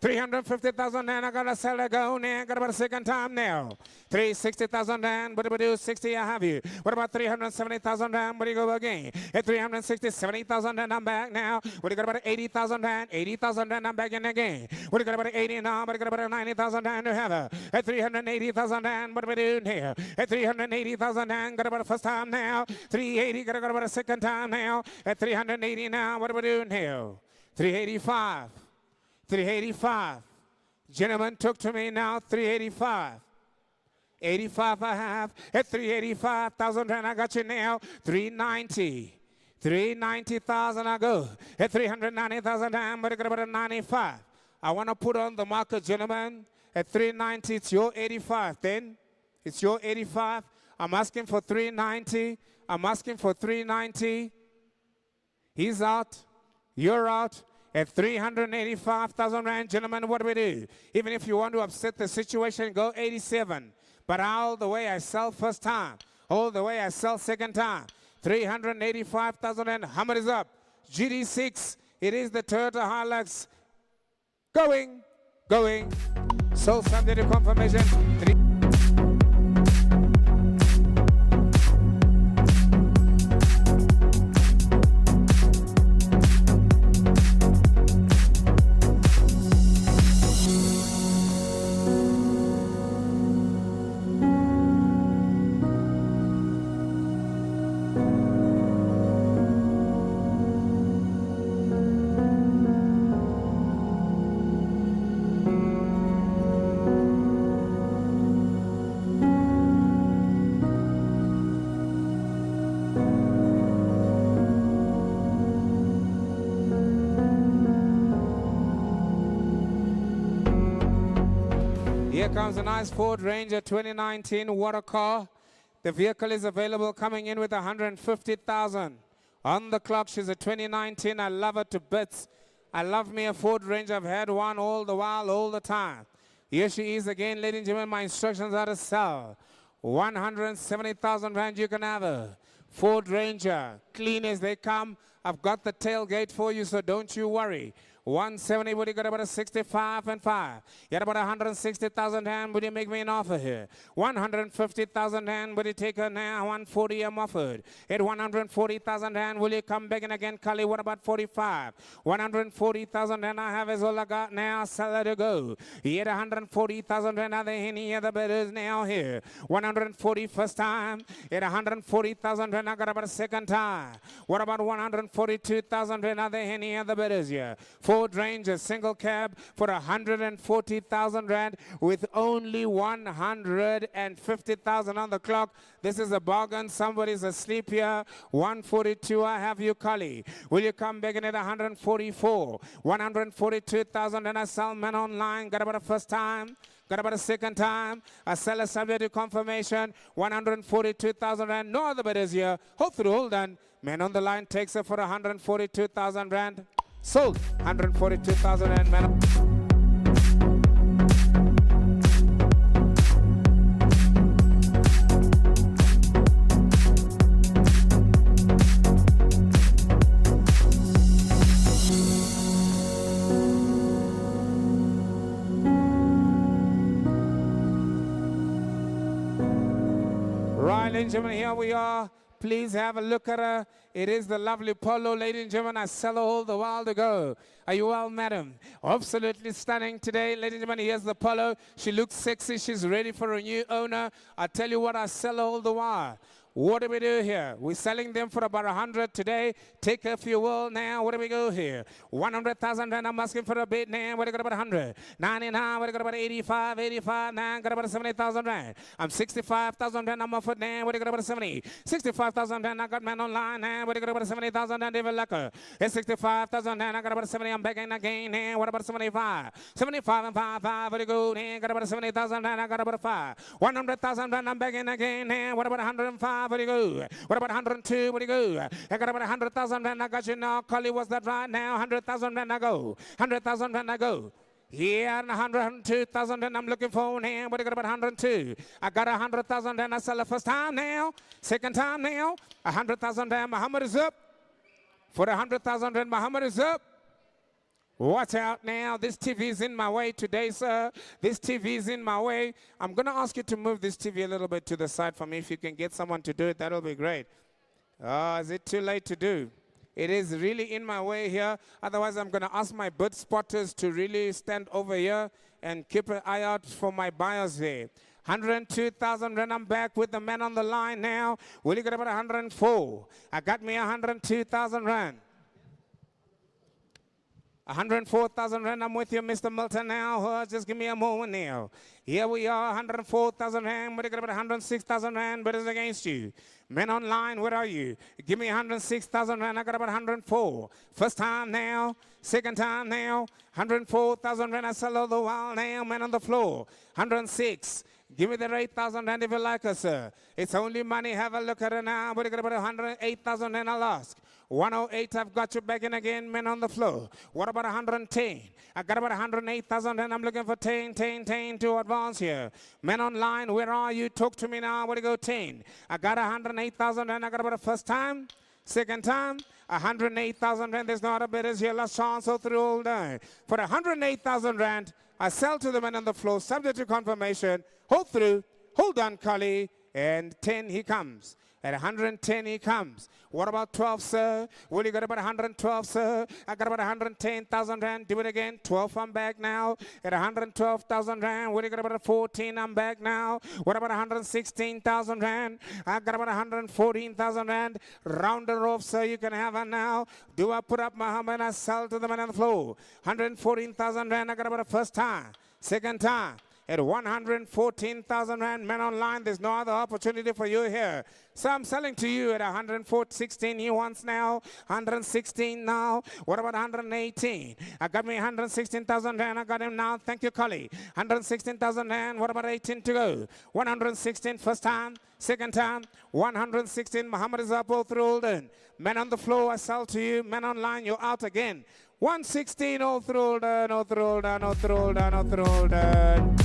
Speaker 1: 350,000 and I gotta sell it go now. Got about a second time now. 360,000 and what do we do? 60 I have you. What about 370,000 and what do you go again? At 360, 70,000 and I'm back now. What do you got about 80,000 and 80,000 and I'm back in again. What do you got about 80 now? What do you got about 90,000 and to have at 380,000 and what do we do here? At 380,000 and got about a first time now. 380 got about a second time now. At 380 now, what do we do here? 385. 385. Gentlemen, talk to me now. 385. 85 I have. At 385,000 and I got you now. 390. 390,000 I go. At 390,000 and but I got about a 95. I want to put on the marker, gentlemen. At 390, it's your 85 then. It's your 85. I'm asking for 390. I'm asking for 390. He's out. You're out. At 385,000 rand, gentlemen, what do we do? Even if you want to upset the situation, go 87. But all the way I sell first time. All the way I sell second time. 385,000 rand. Hammer is up. GD6. It is the Toyota Hilux. Going. So subject to confirmation. Here comes a nice Ford Ranger 2019 water car. The vehicle is available coming in with 150,000. On the clock, she's a 2019. I love her to bits. I love me a Ford Ranger. I've had one all the while, all the time. Here she is again, ladies and gentlemen. My instructions are to sell. 170,000 rand you can have her. Ford Ranger, clean as they come. I've got the tailgate for you, so don't you worry. 170, would you got about a 65 and 5? You got about 160,000 rand, would you make me an offer here? 150,000 rand, would you take her now? 140 I'm offered. At 140,000 rand, will you come back in again, Kali? What about 45? 140,000 rand I have is all I got now, sell her to go. Yet 140,000 rand, are there any other bidders now here? 140 first time. At 140,000 rand, I got about a second time. What about 142,000 rand, are there any other bidders here? Ford Ranger single cab for 140,000 rand with only 150,000 on the clock. This is a bargain. Somebody's asleep here. 142, I have you, Kali. Will you come back in at 144? 142,000 and I sell men online. Got about a first time. Got about a second time. I sell a subject to confirmation. 142,000 rand. No other bidders here. Hold through, hold on. Man on the line takes it for 142,000 rand. Sold. 142,000 rand, man. Right, ladies and gentlemen, here we are. Please have a look at her. It is the lovely Polo, ladies and gentlemen. I sell her all the while to go. Are you well, madam? Absolutely stunning today, ladies and gentlemen. Here's the Polo. She looks sexy. She's ready for a new owner. I tell you what, I sell her all the while. What do we do here? We're selling them for about 100 today. Take her if you will now. What do we go here? 100,000 and I'm asking for a bid now. What do you got about 100? 99, what do you got about 85? 85, now got about 70,000 rand. I'm 65,000 rand. I'm offered now. What do you got about 70? 65,000 rand. I got man online now. What do you got about 70,000 rand? David Lecker. It's 65,000 rand. I got about 70. I'm begging again now. What about 75? 75 and 5, 5. What do you go now? Got about 70,000 rand. I got about 5. 100,000 rand. I'm begging again now. What about 105? What do you go? What about 102? What do you go? I got about 100,000 rand. I got you now. Collie, was that right now? 100,000 rand I go. 100,000 rand I go. Yeah, 102,000 rand I'm looking for now. What do you got about 102? I got 100,000 rand. I sell the first time now. Second time now. 100,000 rand. Muhammad is up. For 100,000 rand, Muhammad is up. Watch out now. This TV is in my way today, sir. This TV is in my way. I'm going to ask you to move this TV a little bit to the side for me. If you can get someone to do it, that'll be great. Oh, is it too late to do? It is really in my way here. Otherwise, I'm going to ask my bird spotters to really stand over here and keep an eye out for my buyers there. 102,000 Rand. I'm back with the man on the line now. Will you get about 104? I got me 102,000 Rand. 104,000 Rand. I'm with you, Mr. Milton now. Just give me a moment now. Here we are, 104,000 Rand. What are you about 106,000 Rand? But it's against you. Men online, where are you? Give me 106,000 Rand. I got about 104. First time now. Second time now. 104,000 Rand. I sell all the while now. Men on the floor. 106. Give me the 8,000 Rand if you like it, sir. It's only money. Have a look at it now. What are you got about 108,000 Rand? I'll ask. 108, I've got you back in again, men on the floor. What about 110? I got about 108,000 and I'm looking for 10 to advance here. Men online, where are you? Talk to me now. What do you go 10? I got 108,000 and I got about a first time. Second time, 108,000 Rand. There's not a bit as here. Last chance all through all day. For 108,000 Rand, I sell to the men on the floor, subject to confirmation. Hold through. Hold on, Kali. And 10, he comes. At 110, he comes. What about 12, sir? Will you got about 112, sir? I got about 110,000 Rand. Do it again. 12, I'm back now. At 112,000 Rand. Will you got about 14? I'm back now. What about 116,000 Rand? I got about 114,000 Rand. Round her off, sir. You can have her now. Do I put up Muhammad? I sell to the man on the floor. 114,000 Rand. I got about a first time. Second time. At 114,000 Rand, men online, there's no other opportunity for you here. So I'm selling to you at 116 he wants now, 116 now. What about 118? I got me 116,000 Rand, I got him now. Thank you, Kali. 116,000 Rand, what about 18 to go? 116 first time, second time, 116. Muhammad is up all through Olden. Men on the floor, I sell to you. Men online, you're out again. 116 all through Olden, all through Olden, all through Olden, all through Olden.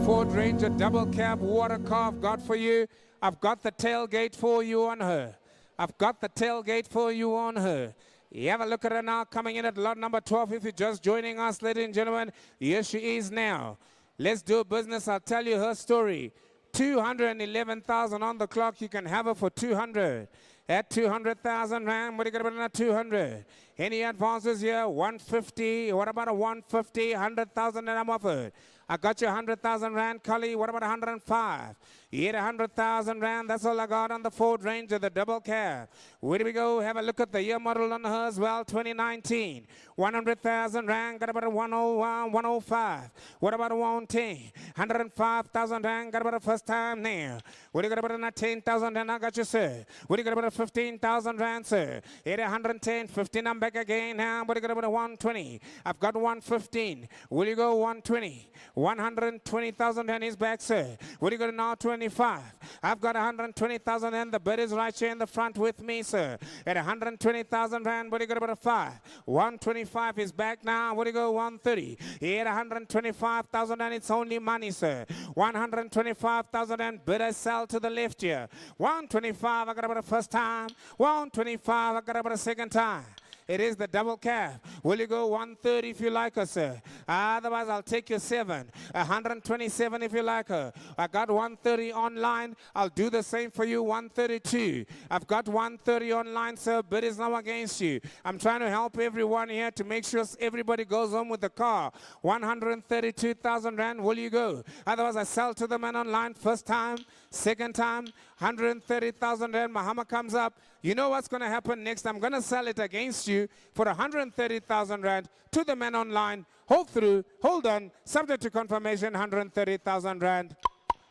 Speaker 1: Ford Ranger double cab water car I've got for you. I've got the tailgate for you on her. I've got the tailgate for you on her. You have a look at her now, coming in at lot number 12. If you're just joining us, ladies and gentlemen, here she is now. Let's do business. I'll tell you her story. 211,000 on the clock. You can have her for 200. At 200,000 Rand, what do you got about another 200? Any advances here? 150. What about a 150? 100,000 and I'm offered. I got you 100,000 Rand, Kali. What about 105? You hit 100,000 Rand. That's all I got on the Ford Ranger, the double cab. Where do we go? Have a look at the year model on her as well, 2019. 100,000 Rand. Got about a 101, 105. What about a 110? 105,000 Rand. Got about a first time now. What do you got about another 10,000 Rand? I got you, sir. What do you got about a 15,000 Rand, sir? Hit 110, 15. I'm back again now. What do you got about a 120? I've got 115. Will you go 120? 120,000 Rand is back, sir. What do you got now? 25. I've got 120,000 and the bid is right here in the front with me, sir. At 120,000 Rand, what do you got about a 5? 125 is back now. What do you go? 130. At 125,000 and it's only money, sir. 125,000 and bid I sell to the left here. 125, I got about a first time. 125, I got about a second time. It is the double cab. Will you go 130 if you like her, sir? Otherwise, I'll take you 7. 127 if you like her. I got 130 online. I'll do the same for you, 132. I've got 130 online, sir. Bid is now against you. I'm trying to help everyone here to make sure everybody goes home with the car. 132,000 Rand, will you go? Otherwise, I sell to the man online first time, second time, 130,000 Rand. Muhammad comes up. You know what's going to happen next? I'm going to sell it against you for 130,000 Rand to the man online. Hold through, hold on, subject to confirmation, 130,000 Rand.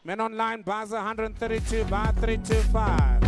Speaker 1: Men online, buys 132, buy 325.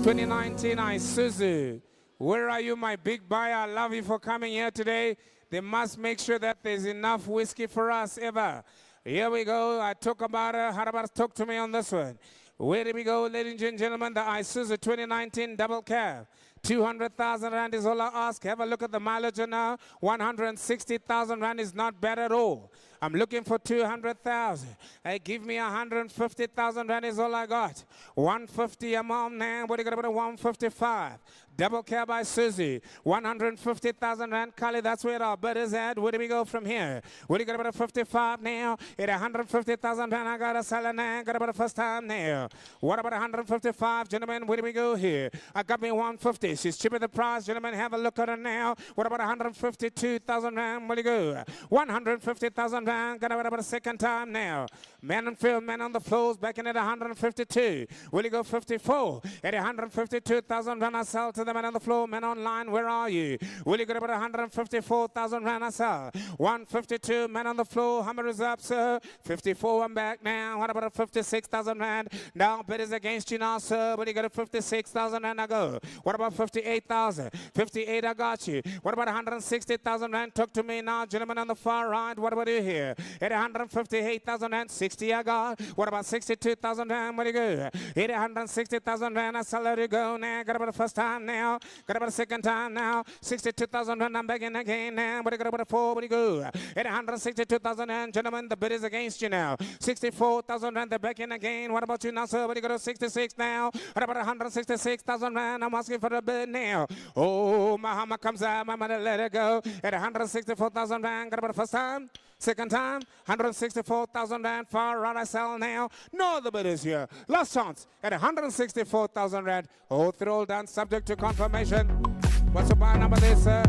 Speaker 1: 2019 Isuzu. Where are you, my big buyer? I love you for coming here today. They must make sure that there's enough whiskey for us ever. Here we go. I talk about it. How about talk to me on this one? Where do we go, ladies and gentlemen? The Isuzu 2019 double cab. 200,000 Rand is all I ask. Have a look at the mileage now. 160,000 Rand is not bad at all. I'm looking for 200,000. Hey, give me 150,000 Rand is all I got. 150 a month now. What are you going to put 155? Double cab Isuzu. 150,000 Rand. Kali, that's where our bid is at. Where do we go from here? What are you going to put 55 now? At 150,000 Rand, I got to sell it now. Got to put a first time now. What about 155, gentlemen? Where do we go here? I got me 150. She's cheaper the price, gentlemen. Have a look at her now. What about 152,000 Rand? Where do you go? 150,000 Rand. Got about a second time now. Man on field, man on the floors, back in at 152. Will you go 54? At 152,000 Rand, I sell to the man on the floor. Man online, where are you? Will you go about 154,000 Rand, I sell. 152, man on the floor. Hammer is up, sir. 54, I'm back now. What about 56,000 Rand? Now bid is against you now, sir. Will you go to 56,000 Rand, I go. What about 58,000? 58, I got you. What about 160,000 Rand? Talk to me now, gentlemen on the far right. What about you here? At 158,000 Rand, 60 I got. What about 62,000 Rand? Where do you go? At 160,000 Rand, I shall let you go now. Got about the first time now. Got about the second time now. 62,000 Rand, I'm begging again now. What do you got about the four? Where do you go? At 162,000 Rand, gentlemen, the bid is against you now. 64,000 Rand, they're back in again. What about you now, sir? What do you go to 66 now? What about 166,000 Rand? I'm asking for a bid now. Oh, my hammer comes out. My money, let it go. At 164,000 Rand, got about the first time. Second time, 164,000 Rand. Far right, I sell now. No other bid is here. Last chance at 164,000 Rand. Oh, throw down subject to confirmation. What's the buy number there, sir?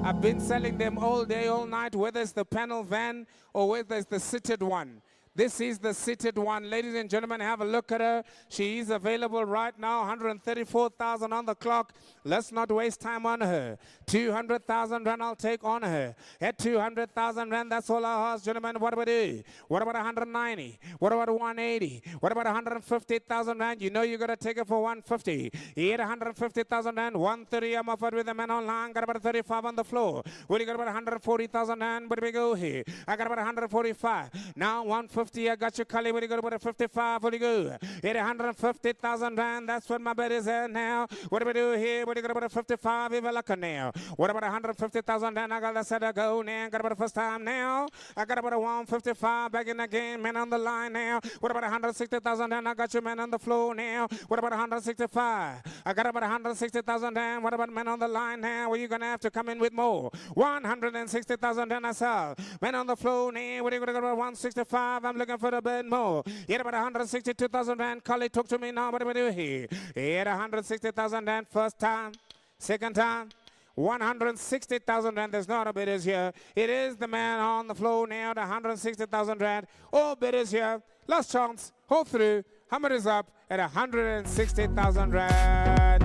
Speaker 1: I've been selling them all day, all night, whether it's the panel van or whether it's the seated one. This is the seated one. Ladies and gentlemen, have a look at her. She is available right now, 134,000 on the clock. Let's not waste time on her. 200,000 Rand I'll take on her. At 200,000 Rand, that's all I ask, gentlemen. What about it? What about 190? What about 180? What about 150,000 Rand? You know you got to take it for 150. At 150,000 Rand, 130 I'm offered with the man online. Got about 35 on the floor. What do you got about 140,000 Rand? Where do we go here? I got about 145. Now 150. I got your Kali. What do you got about a 55? What do you go? At 150,000 Rand, that's what my bid is at now. What do we do here? What do you got about a 55? Even like now. What about 150,000 Rand? I got that set to go now. Got about the first time now. I got about a 155 back in the game. Man on the line now. What about 160,000 Rand? I got your man on the floor now. What about 165? I got about 160,000 Rand. What about man on the line now? Well, you're going to have to come in with more. 160,000 Rand I sell. Man on the floor now. What are you going to go about 165? I'm looking for a bit more. Yet about 162,000 Rand. Kali, talk to me now. What do we do here? Yet 160,000 Rand first time. Second time. 160,000 Rand. There's not a bidders here. It is the man on the floor now. The 160,000 Rand. All bidders here. Last chance. Hold through. Hammer is up at 160,000 Rand.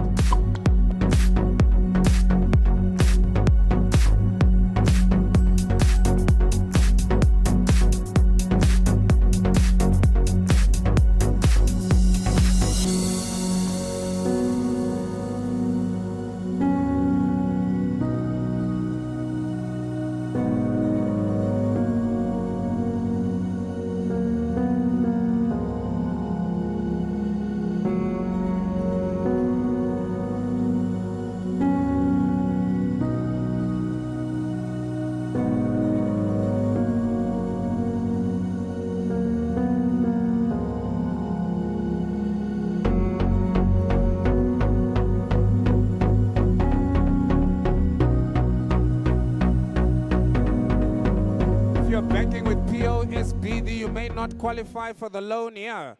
Speaker 1: You may not qualify for the loan here.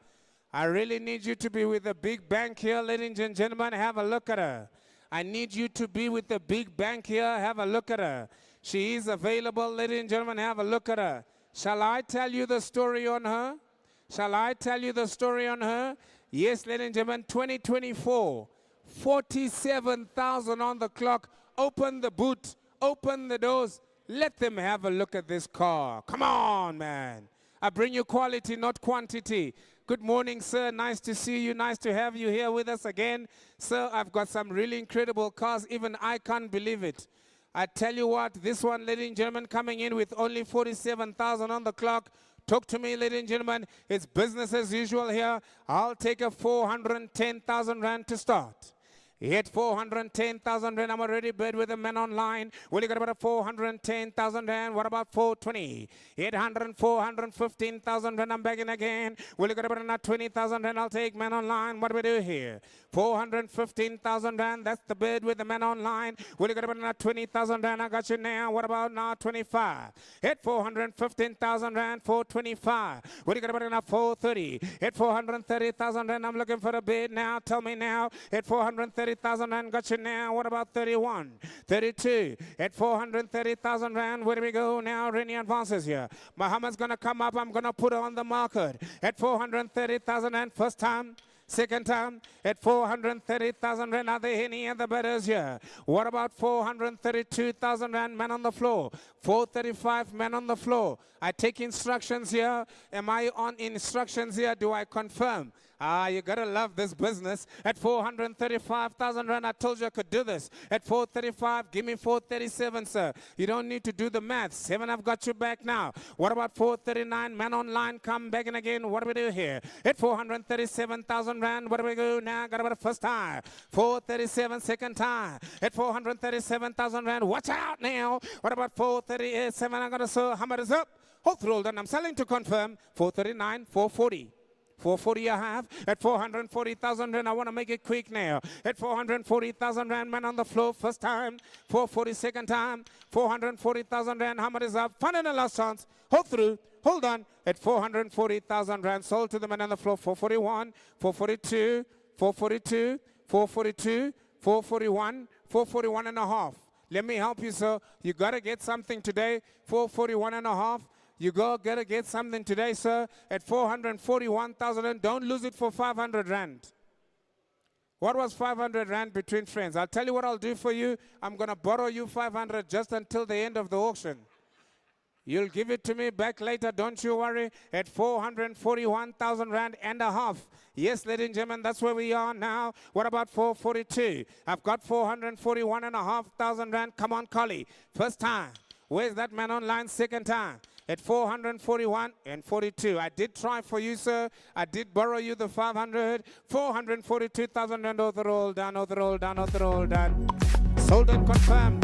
Speaker 1: I really need you to be with a big bank here, ladies and gentlemen. Have a look at her. I need you to be with the big bank here. Have a look at her. She is available, ladies and gentlemen. Have a look at her. Shall I tell you the story on her? Shall I tell you the story on her? Yes, ladies and gentlemen, 2024, 47,000 on the clock. Open the boot, open the doors. Let them have a look at this car. Come on, man. I bring you quality, not quantity. Good morning, sir. Nice to see you. Nice to have you here with us again. Sir, I've got some really incredible cars. Even I can't believe it. I tell you what, this one, ladies and gentlemen, coming in with only 47,000 on the clock. Talk to me, ladies and gentlemen. It's business as usual here. I'll take a 410,000 rand to start. Hit 410,000 rand. I'm already bid with the men online. Well, you got about a 410,000 rand. What about 420? 800, 415,000 rand. I'm begging again. Well, you got about another 20,000 rand. I'll take men online. What do we do here? 415,000 rand. That's the bid with the men online. Well, you got about another 20,000 rand. I got you now. What about now 25? Hit 415,000 rand. 425. Well, you got about another 430. Hit 430,000 rand. I'm looking for a bid now. Tell me now. Hit 430,000 rand, got you now. What about 31? 32 at 430,000 rand. Where do we go now? Rennie advances here. Muhammad's gonna come up. I'm gonna put her on the market at 430,000 rand. First time. Second time at 430,000 rand. Are there any other bidders here? What about 432,000 rand? Man on the floor. 435 men on the floor. I take instructions here. Am I on instructions here? Do I confirm? You gotta love this business. At 435,000 rand, I told you I could do this. At 435, give me 437, sir. You don't need to do the math. 7, I've got you back now. What about 439? Man online, come back in again. What do we do here? At 437,000 rand, what do we do now? Got about a first time. 437, second time. At 437,000 rand, watch out now. What about 437? I'm gonna say, how much is up? Hold through, then I'm selling to confirm. 439, 440. 440 I have at 440,000 rand. I want to make it quick now. At 440,000 rand, man on the floor, first time. 440 second time. 440,000 rand. How much is up? Final and last chance. Hold through. Hold on. At 440,000 rand. Sold to the man on the floor. 441, 442, 442, 442, 441, 441 and a half. Let me help you, sir. You got to get something today. 441 and a half. You gotta get something today, sir, at 441,000 rand. Don't lose it for 500 rand. What was 500 rand between friends? I'll tell you what I'll do for you. I'm going to borrow you 500 just until the end of the auction. You'll give it to me back later, don't you worry, at 441,000 rand and a half. Yes, ladies and gentlemen, that's where we are now. What about 442? I've got 441,500 rand. Come on, Collie. First time. Where's that man online? Second time. At 441 and 42. I did try for you, sir. I did borrow you the 500. 442,000 rand. Over the roll, down, over the roll, down, over the roll, down. Sold and confirmed.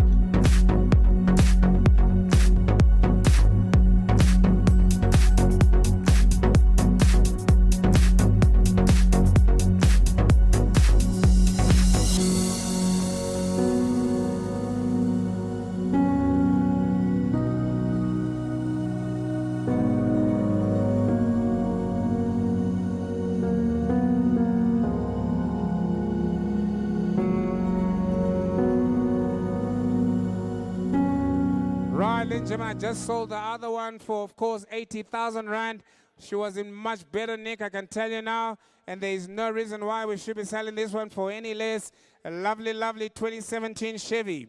Speaker 1: I just sold the other one for, of course, 80,000 rand. She was in much better nick, I can tell you now. And there is no reason why we should be selling this one for any less. A lovely, lovely 2017 Chevy.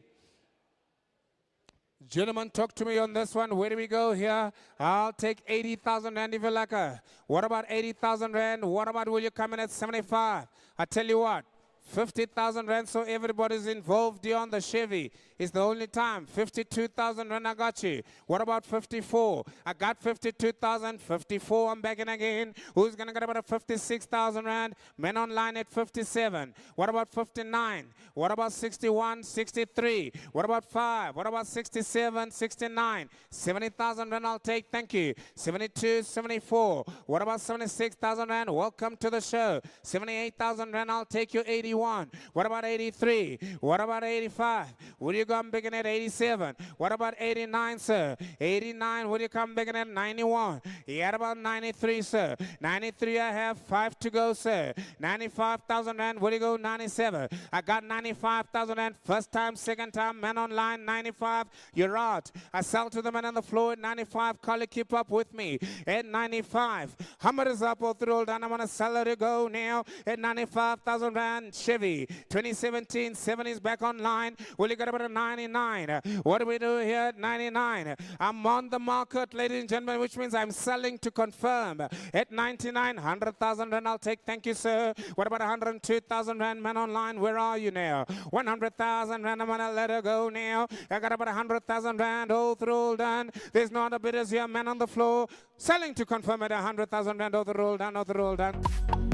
Speaker 1: Gentlemen, talk to me on this one. Where do we go here? I'll take 80,000 rand if you like her. What about 80,000 rand? What about will you come in at 75? I tell you what. 50,000 rand, so everybody's involved here on the Chevy. It's the only time. 52,000 rand, I got you. What about 54? I got 52,000. 54, I'm back in again. Who's going to get about a 56,000 rand? Men online at 57. What about 59? What about 61, 63? What about 5? What about 67, 69? 70,000 rand, I'll take, thank you. 72, 74. What about 76,000 rand? Welcome to the show. 78,000 rand, I'll take you. 81. What about 83? What about 85? Will you go go? I'm begging at 87. What about 89, sir? 89, would you come begging at 91? Yeah, about 93, sir. 93, I have 5 to go, sir. 95,000 rand, would you go? 97. I got 95,000 rand. First time, second time, man online, 95. You're out. I sell to the man on the floor at 95. Collie, keep up with me. At 95. Hummer is up all through. And I'm going to sell her to go now at 95,000 rand. Chevy 2017 7 is back online. Will you get about a 99? What do we do here at 99? I'm on the market, ladies and gentlemen, which means I'm selling to confirm at 99. 100,000 rand I'll take. Thank you, sir. What about 102,000 rand? Man online, where are you now? 100,000 rand. I'm going to let her go now. I got about 100,000 rand. All through done. There's not a bidders here. Man on the floor. Selling to confirm at 100,000 rand. All the roll done. All the roll done.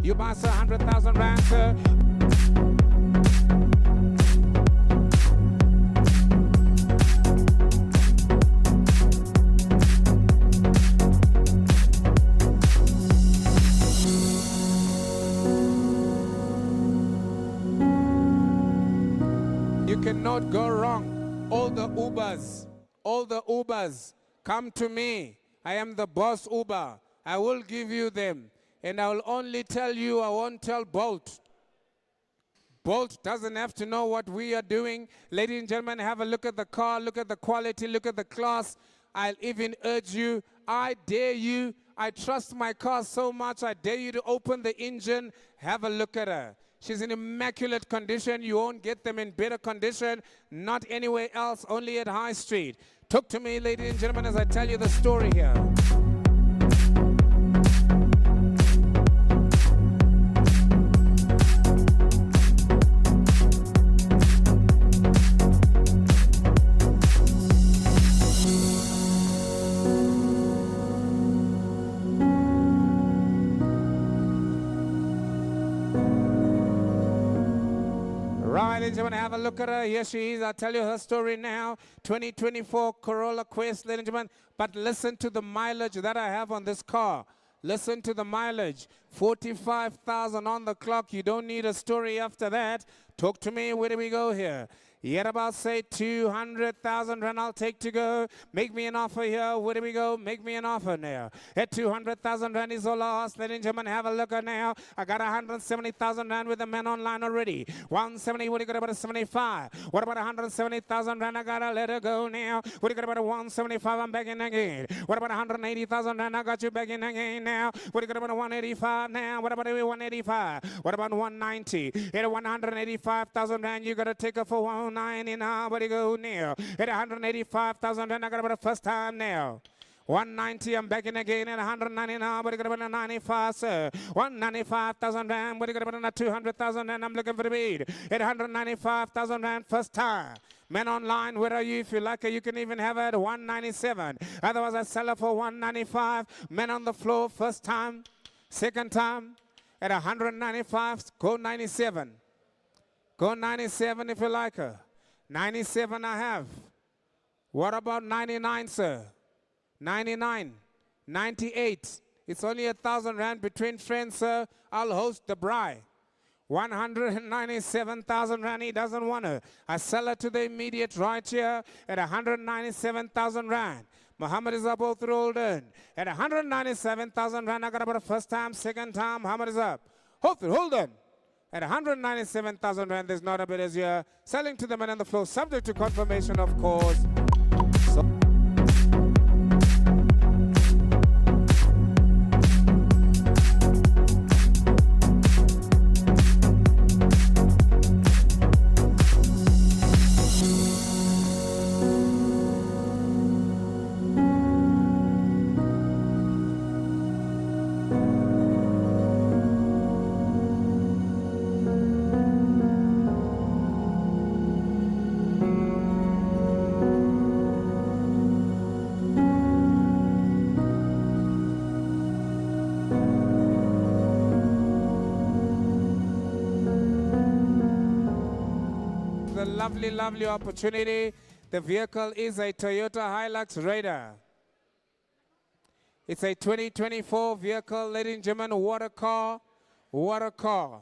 Speaker 1: You buy, sir, 100,000 rand, sir. You cannot go wrong. All the Ubers come to me. I am the boss Uber. I will give you them. And I will only tell you, I won't tell Bolt. Bolt doesn't have to know what we are doing. Ladies and gentlemen, have a look at the car, look at the quality, look at the class. I'll even urge you, I dare you, I trust my car so much, I dare you to open the engine, have a look at her. She's in immaculate condition. You won't get them in better condition, not anywhere else, only at High Street. Talk to me, ladies and gentlemen, as I tell you the story here. Right, ladies and gentlemen, have a look at her. Here she is. I'll tell you her story now. 2024 Corolla Quest, ladies and gentlemen. But listen to the mileage that I have on this car. Listen to the mileage. 45,000 on the clock. You don't need a story after that. Talk to me. Where do we go here? Yet about, say, 200,000 rand I'll take to go. Make me an offer here. Where do we go? Make me an offer now. At 200,000 rand is all I ask. Ladies and gentlemen, have a look at now. I got 170,000 rand with the man online already. 170, what do you got about a 75? What about 170,000 rand? I gotta let her go now. What do you got about a 175? I'm begging again. What about 180,000 rand? I got you begging again now. What do you got about a 185 now? What about a 185? What about 190? At 185,000 rand, you gotta take her for 190 now. Where do you go now? At 185,000 rand, I got about a first time now. 190, I'm back in again at 190 now, but you got about a 95, sir. 195,000 rand, but you got about a 200,000 rand, I'm looking for the bid. At 195,000 rand, first time. Men online, where are you? If you like it, you can even have it at 197. Otherwise, I sell it for 195. Men on the floor, first time. Second time, at 195, go 97. Go 97 if you like her. 97 I have. What about 99, sir? 99, 98. It's only 1,000 rand between friends, sir. I'll host the bride. 197,000 rand, he doesn't want her. I sell her to the immediate right here at 197,000 rand. Muhammad is up all through Olden. At 197,000 rand, I got about a first time, second time. Muhammad is up. Hold on. At 197,000 rand, there's not a bit as here. Selling to the man on the floor, subject to confirmation, of course. Lovely opportunity. The vehicle is a Toyota Hilux Raider. It's a 2024 vehicle, ladies and gentlemen. What a car. What a car.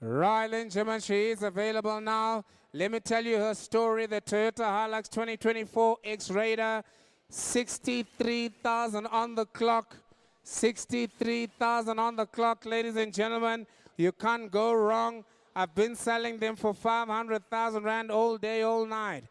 Speaker 1: Right, ladies and gentlemen, she is available now. Let me tell you her story. The Toyota Hilux 2024 X Raider, 63,000 on the clock. 63,000 on the clock, ladies and gentlemen. You can't go wrong. I've been selling them for 500,000 Rand all day, all night.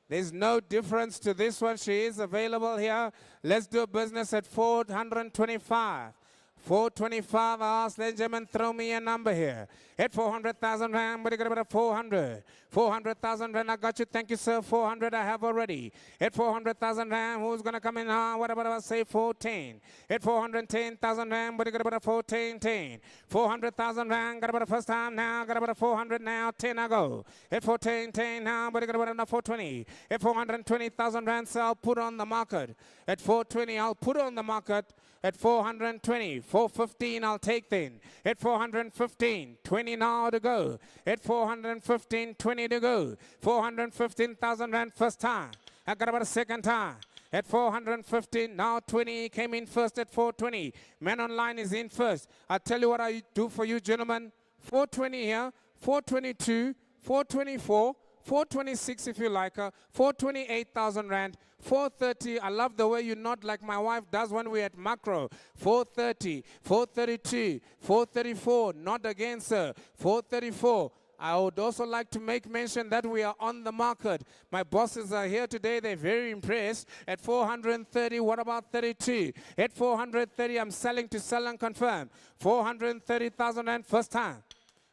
Speaker 1: There's no difference to this one. She is available here. Let's do business at 425. 425, I ask, ladies and gentlemen, throw me a number here. At 400,000 Rand, what are you going to get 400? 400,000 Rand, I got you. Thank you, sir. 400 I have already. At 400,000 Rand, who's going to come in? What about I say 410? At 410,000 Rand, what are you going to get 410? 400,000 Rand, got about the first time now, got about 400 now, 10 I go. At 410 now, what are you going to get 420? At 420,000 Rand, so I'll put on the market. At 420, I'll put on the market. At 420, 415 I'll take then. At 415, 20 now to go. At 415, 20 to go. 415,000 Rand first time. I got about a second time. At 415, now 20 came in first at 420. Man online is in first. I'll tell you what I do for you, gentlemen. 420 here, 422, 424, 426 if you like her, 428,000 Rand, 430, I love the way you nod like my wife does when we're at macro, 430, 432, 434, not again sir, 434. I would also like to make mention that we are on the market. My bosses are here today. They're very impressed. At 430, what about 32? At 430, I'm selling to sell and confirm. 430,000 Rand first time.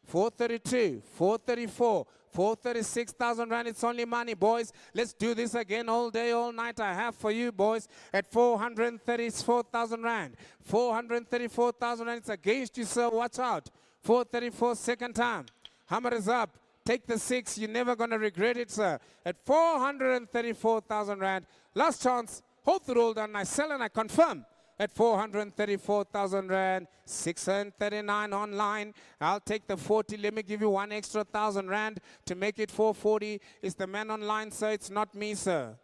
Speaker 1: 432, 434, 436,000 Rand. It's only money, boys. Let's do this again all day, all night. I have for you, boys, at 434,000 Rand. 434,000 Rand. It's against you, sir. Watch out. 434, second time. Hammer is up. Take the 6. You're never going to regret it, sir. At 434,000 Rand. Last chance. Hold the roll down. I sell and I confirm. At 434,000 Rand, 639 online. I'll take the 40. Let me give you one extra 1,000 Rand to make it 440. It's the man online, sir. It's not me, sir.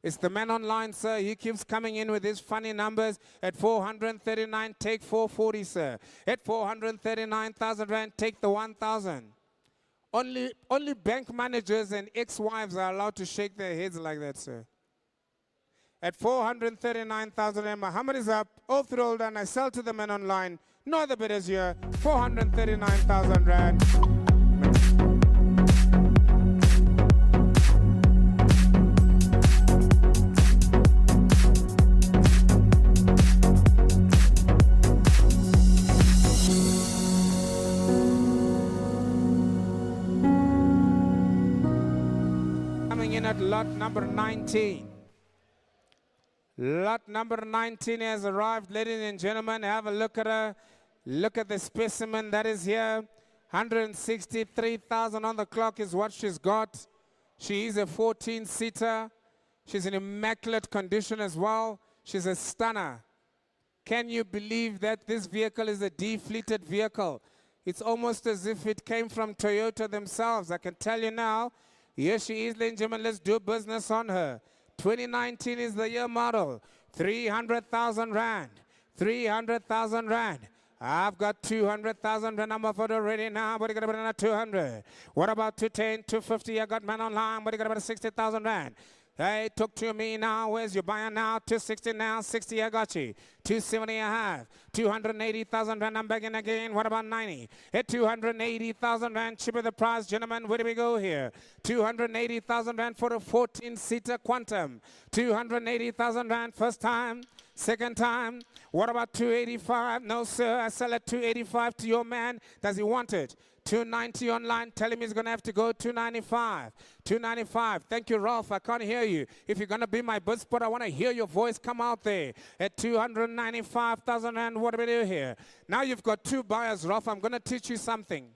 Speaker 1: It's the man online, sir. He keeps coming in with his funny numbers. At 439, take 440, sir. At 439,000 Rand, take the 1,000. Only bank managers and ex-wives are allowed to shake their heads like that, sir. At 439,000 Rand, Muhammad is up, off the roll and I sell to the men online. No other bidders here, 439,000 Rand. Coming in at lot number 19. Lot number 19 has arrived, ladies and gentlemen. Have a look at her. Look at the specimen that is here. 163,000 on the clock is what she's got. She is a 14-seater. She's in immaculate condition as well. She's a stunner. Can you believe that this vehicle is a defleeted vehicle? It's almost as if it came from Toyota themselves. I can tell you now. Here she is, ladies and gentlemen. Let's do business on her. 2019 is the year model. 300,000 Rand. 300,000 Rand. I've got 200,000 Rand. I'm offered already now. What do you got about another 200? What about 210, 250? I got man online. What do you got about 60,000 Rand? Hey, talk to me now. Where's your buyer now? 260 now. 60, I got you. 270 I have. 280,000 Rand. I'm begging again. What about 90? At 280,000 Rand. Cheaper the price, gentlemen. Where do we go here? 280,000 Rand for a 14-seater Quantum. 280,000 Rand first time. Second time. What about 285? No, sir. I sell at 285 to your man. Does he want it? 290 online. Tell him he's going to have to go 295. 295. Thank you, Ralph. I can't hear you. If you're going to be my bid spot, I want to hear your voice come out there. At 295,000 Rand, what do we do here? Now you've got two buyers, Ralph. I'm going to teach you something.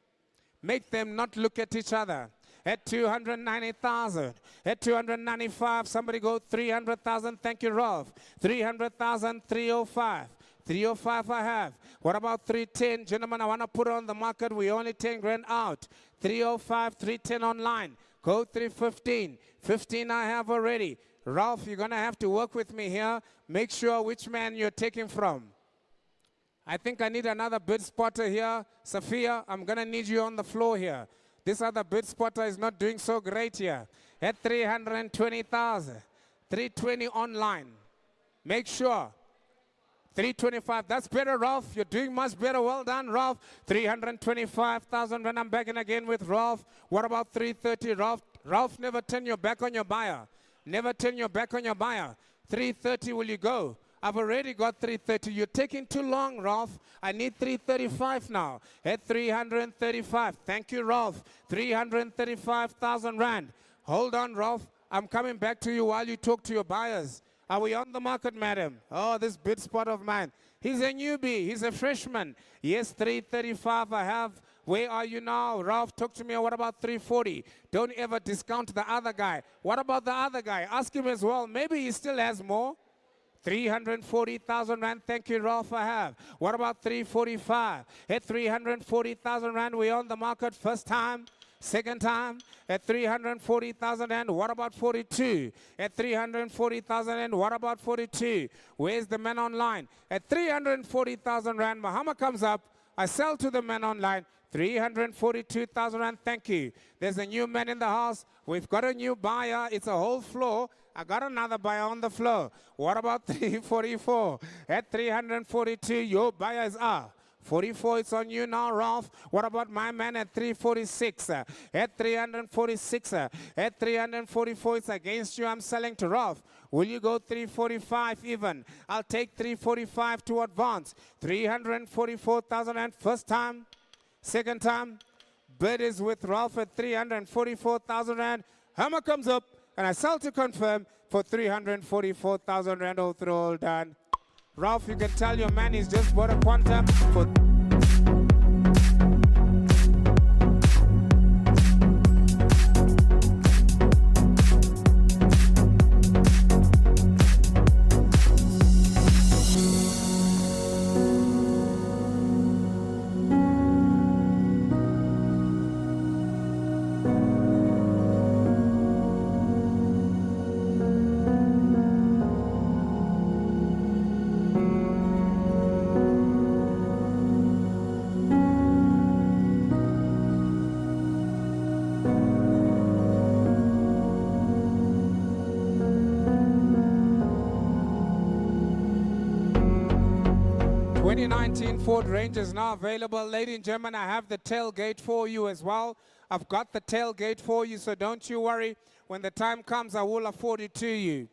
Speaker 1: Make them not look at each other. At 290,000. At 295, somebody go 300,000. Thank you, Ralph. 300,000, 305. 305 I have. What about 310? Gentlemen, I want to put on the market. We only 10 grand out. 305, 310 online. Go 315. 15 I have already. Ralph, you're going to have to work with me here. Make sure which man you're taking from. I think I need another bid spotter here. Sophia, I'm going to need you on the floor here. This other bid spotter is not doing so great here. At 320,000. 320 online. Make sure. 325. That's better, Ralph. You're doing much better. Well done, Ralph. 325,000. When I'm back in again with Ralph. What about 330, Ralph? Ralph, never turn your back on your buyer. Never turn your back on your buyer. 330, will you go? I've already got 330. You're taking too long, Ralph. I need 335 now. At 335. Thank you, Ralph. 335,000 rand. Hold on, Ralph. I'm coming back to you while you talk to your buyers. Are we on the market, madam? Oh, this bid spot of mine. He's a newbie. He's a freshman. Yes, 335 I have. Where are you now? Ralph, talk to me. What about 340? Don't ever discount the other guy. What about the other guy? Ask him as well. Maybe he still has more. 340,000 rand. Thank you, Ralph. I have. What about 345? At 340,000 rand, we're on the market first time. Second time at 340,000 rand. What about 42? At 340,000 rand. What about 42? Where's the man online? At 340,000 rand. Muhammad comes up. I sell to the man online. 342,000 rand. Thank you. There's a new man in the house. We've got a new buyer. It's a whole floor. I got another buyer on the floor. What about 344? At 342, your buyers are. 44, it's on you now, Ralph. What about my man at 346? At 346, at 344, it's against you. I'm selling to Ralph. Will you go 345 even? I'll take 345 to advance. 344,000 and first time. Second time. Bid is with Ralph at 344,000 rand. Hammer comes up and I sell to confirm for 344,000 rand. All through, all done. Ralph, you can tell your man he's just bought a quantum for... Ford Ranger is now available. Ladies and gentlemen, I have the tailgate for you as well. I've got the tailgate for you, so don't you worry. When the time comes, I will afford it to you.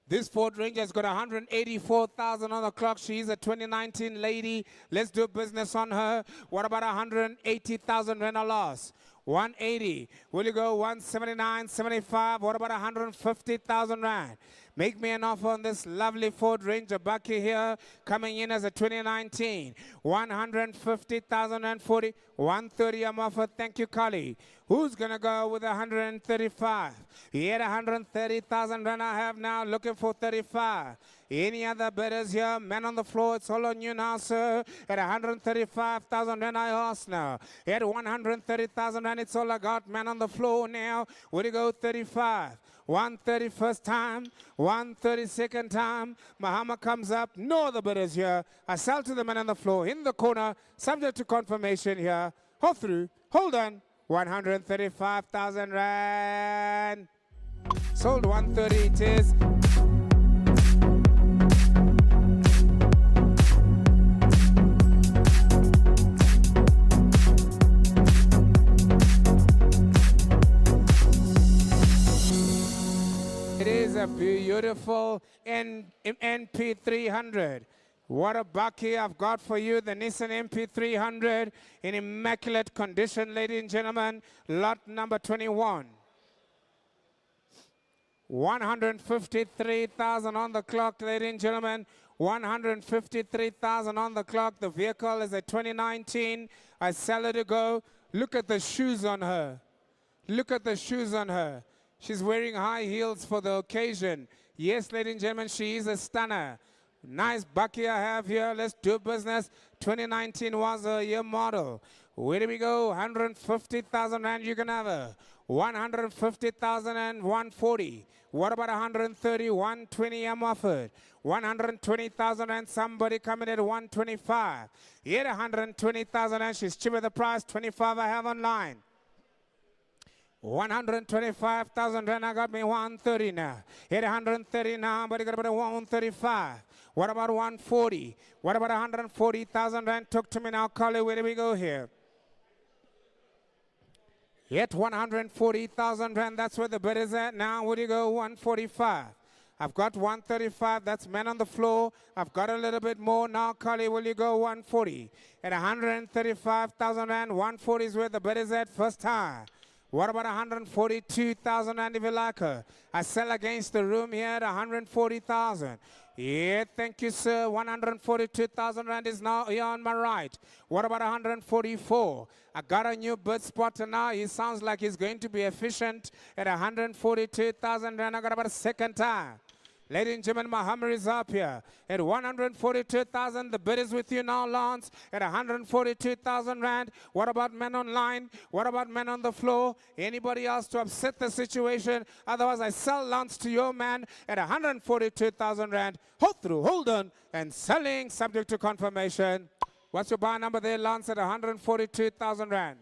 Speaker 1: This Ford Ranger has got 184,000 on the clock. She's a 2019 lady. Let's do business on her. What about 180,000 rand a loss? 180. Will you go 179.75? What about 150,000 rand? Make me an offer on this lovely Ford Ranger Bucky here, coming in as a 2019. 150,040. 130 I'm offered. Thank you, Kali. Who's going to go with 135? Yet 130,000 rand I have now, looking for 35. Any other bidders here? Man on the floor, it's all on you now, sir. At 135,000 rand I ask now. At 130,000 rand, it's all I got. Man on the floor now. Will you go 35? 130 first time, 130 second time. Muhammad comes up. No other bidders here. I sell to the man on the floor in the corner, subject to confirmation here. Hold through. Hold on. 135,000 rand. Sold 130 it is. It is a beautiful NP300. What a bucky I've got for you, the Nissan NP300 in immaculate condition, ladies and gentlemen. Lot number 21. 153,000 on the clock, ladies and gentlemen. 153,000 on the clock. The vehicle is a 2019. I sell it to go. Look at the shoes on her. Look at the shoes on her. She's wearing high heels for the occasion. Yes, ladies and gentlemen, she is a stunner. Nice bucky I have here. Let's do business. 2019 was a year model. Where do we go? 150,000 rand. You can have her. 150,000 and 140. What about 130? 120 I'm offered. 120,000 and somebody coming at 125. Here 120,000 and she's cheaper the price. 25 I have online. 125,000 rand, I got me 130 now. Hit 130 now, but you got about 135. What about 140? What about 140,000 rand? Talk to me now, Collie. Where do we go here? Hit 140,000 rand. That's where the bid is at now. Where do you go? 145. I've got 135. That's men on the floor. I've got a little bit more now, Collie. Will you go 140? At 135,000 rand, 140 is where the bid is at. First time. What about 142,000 rand if you like her? I sell against the room here at 140,000. Yeah, thank you, sir. 142,000 rand is now here on my right. What about 144? I got a new bid spotter now. He sounds like he's going to be efficient at 142,000 rand. I got about a second time. Ladies and gentlemen, my Hummer is up here. At 142,000, the bid is with you now, Lance. At 142,000 rand. What about men online? What about men on the floor? Anybody else to upset the situation? Otherwise, I sell Lance to your man at 142,000 rand. Hold through, hold on, and selling subject to confirmation. What's your buy number there, Lance, at 142,000 rand?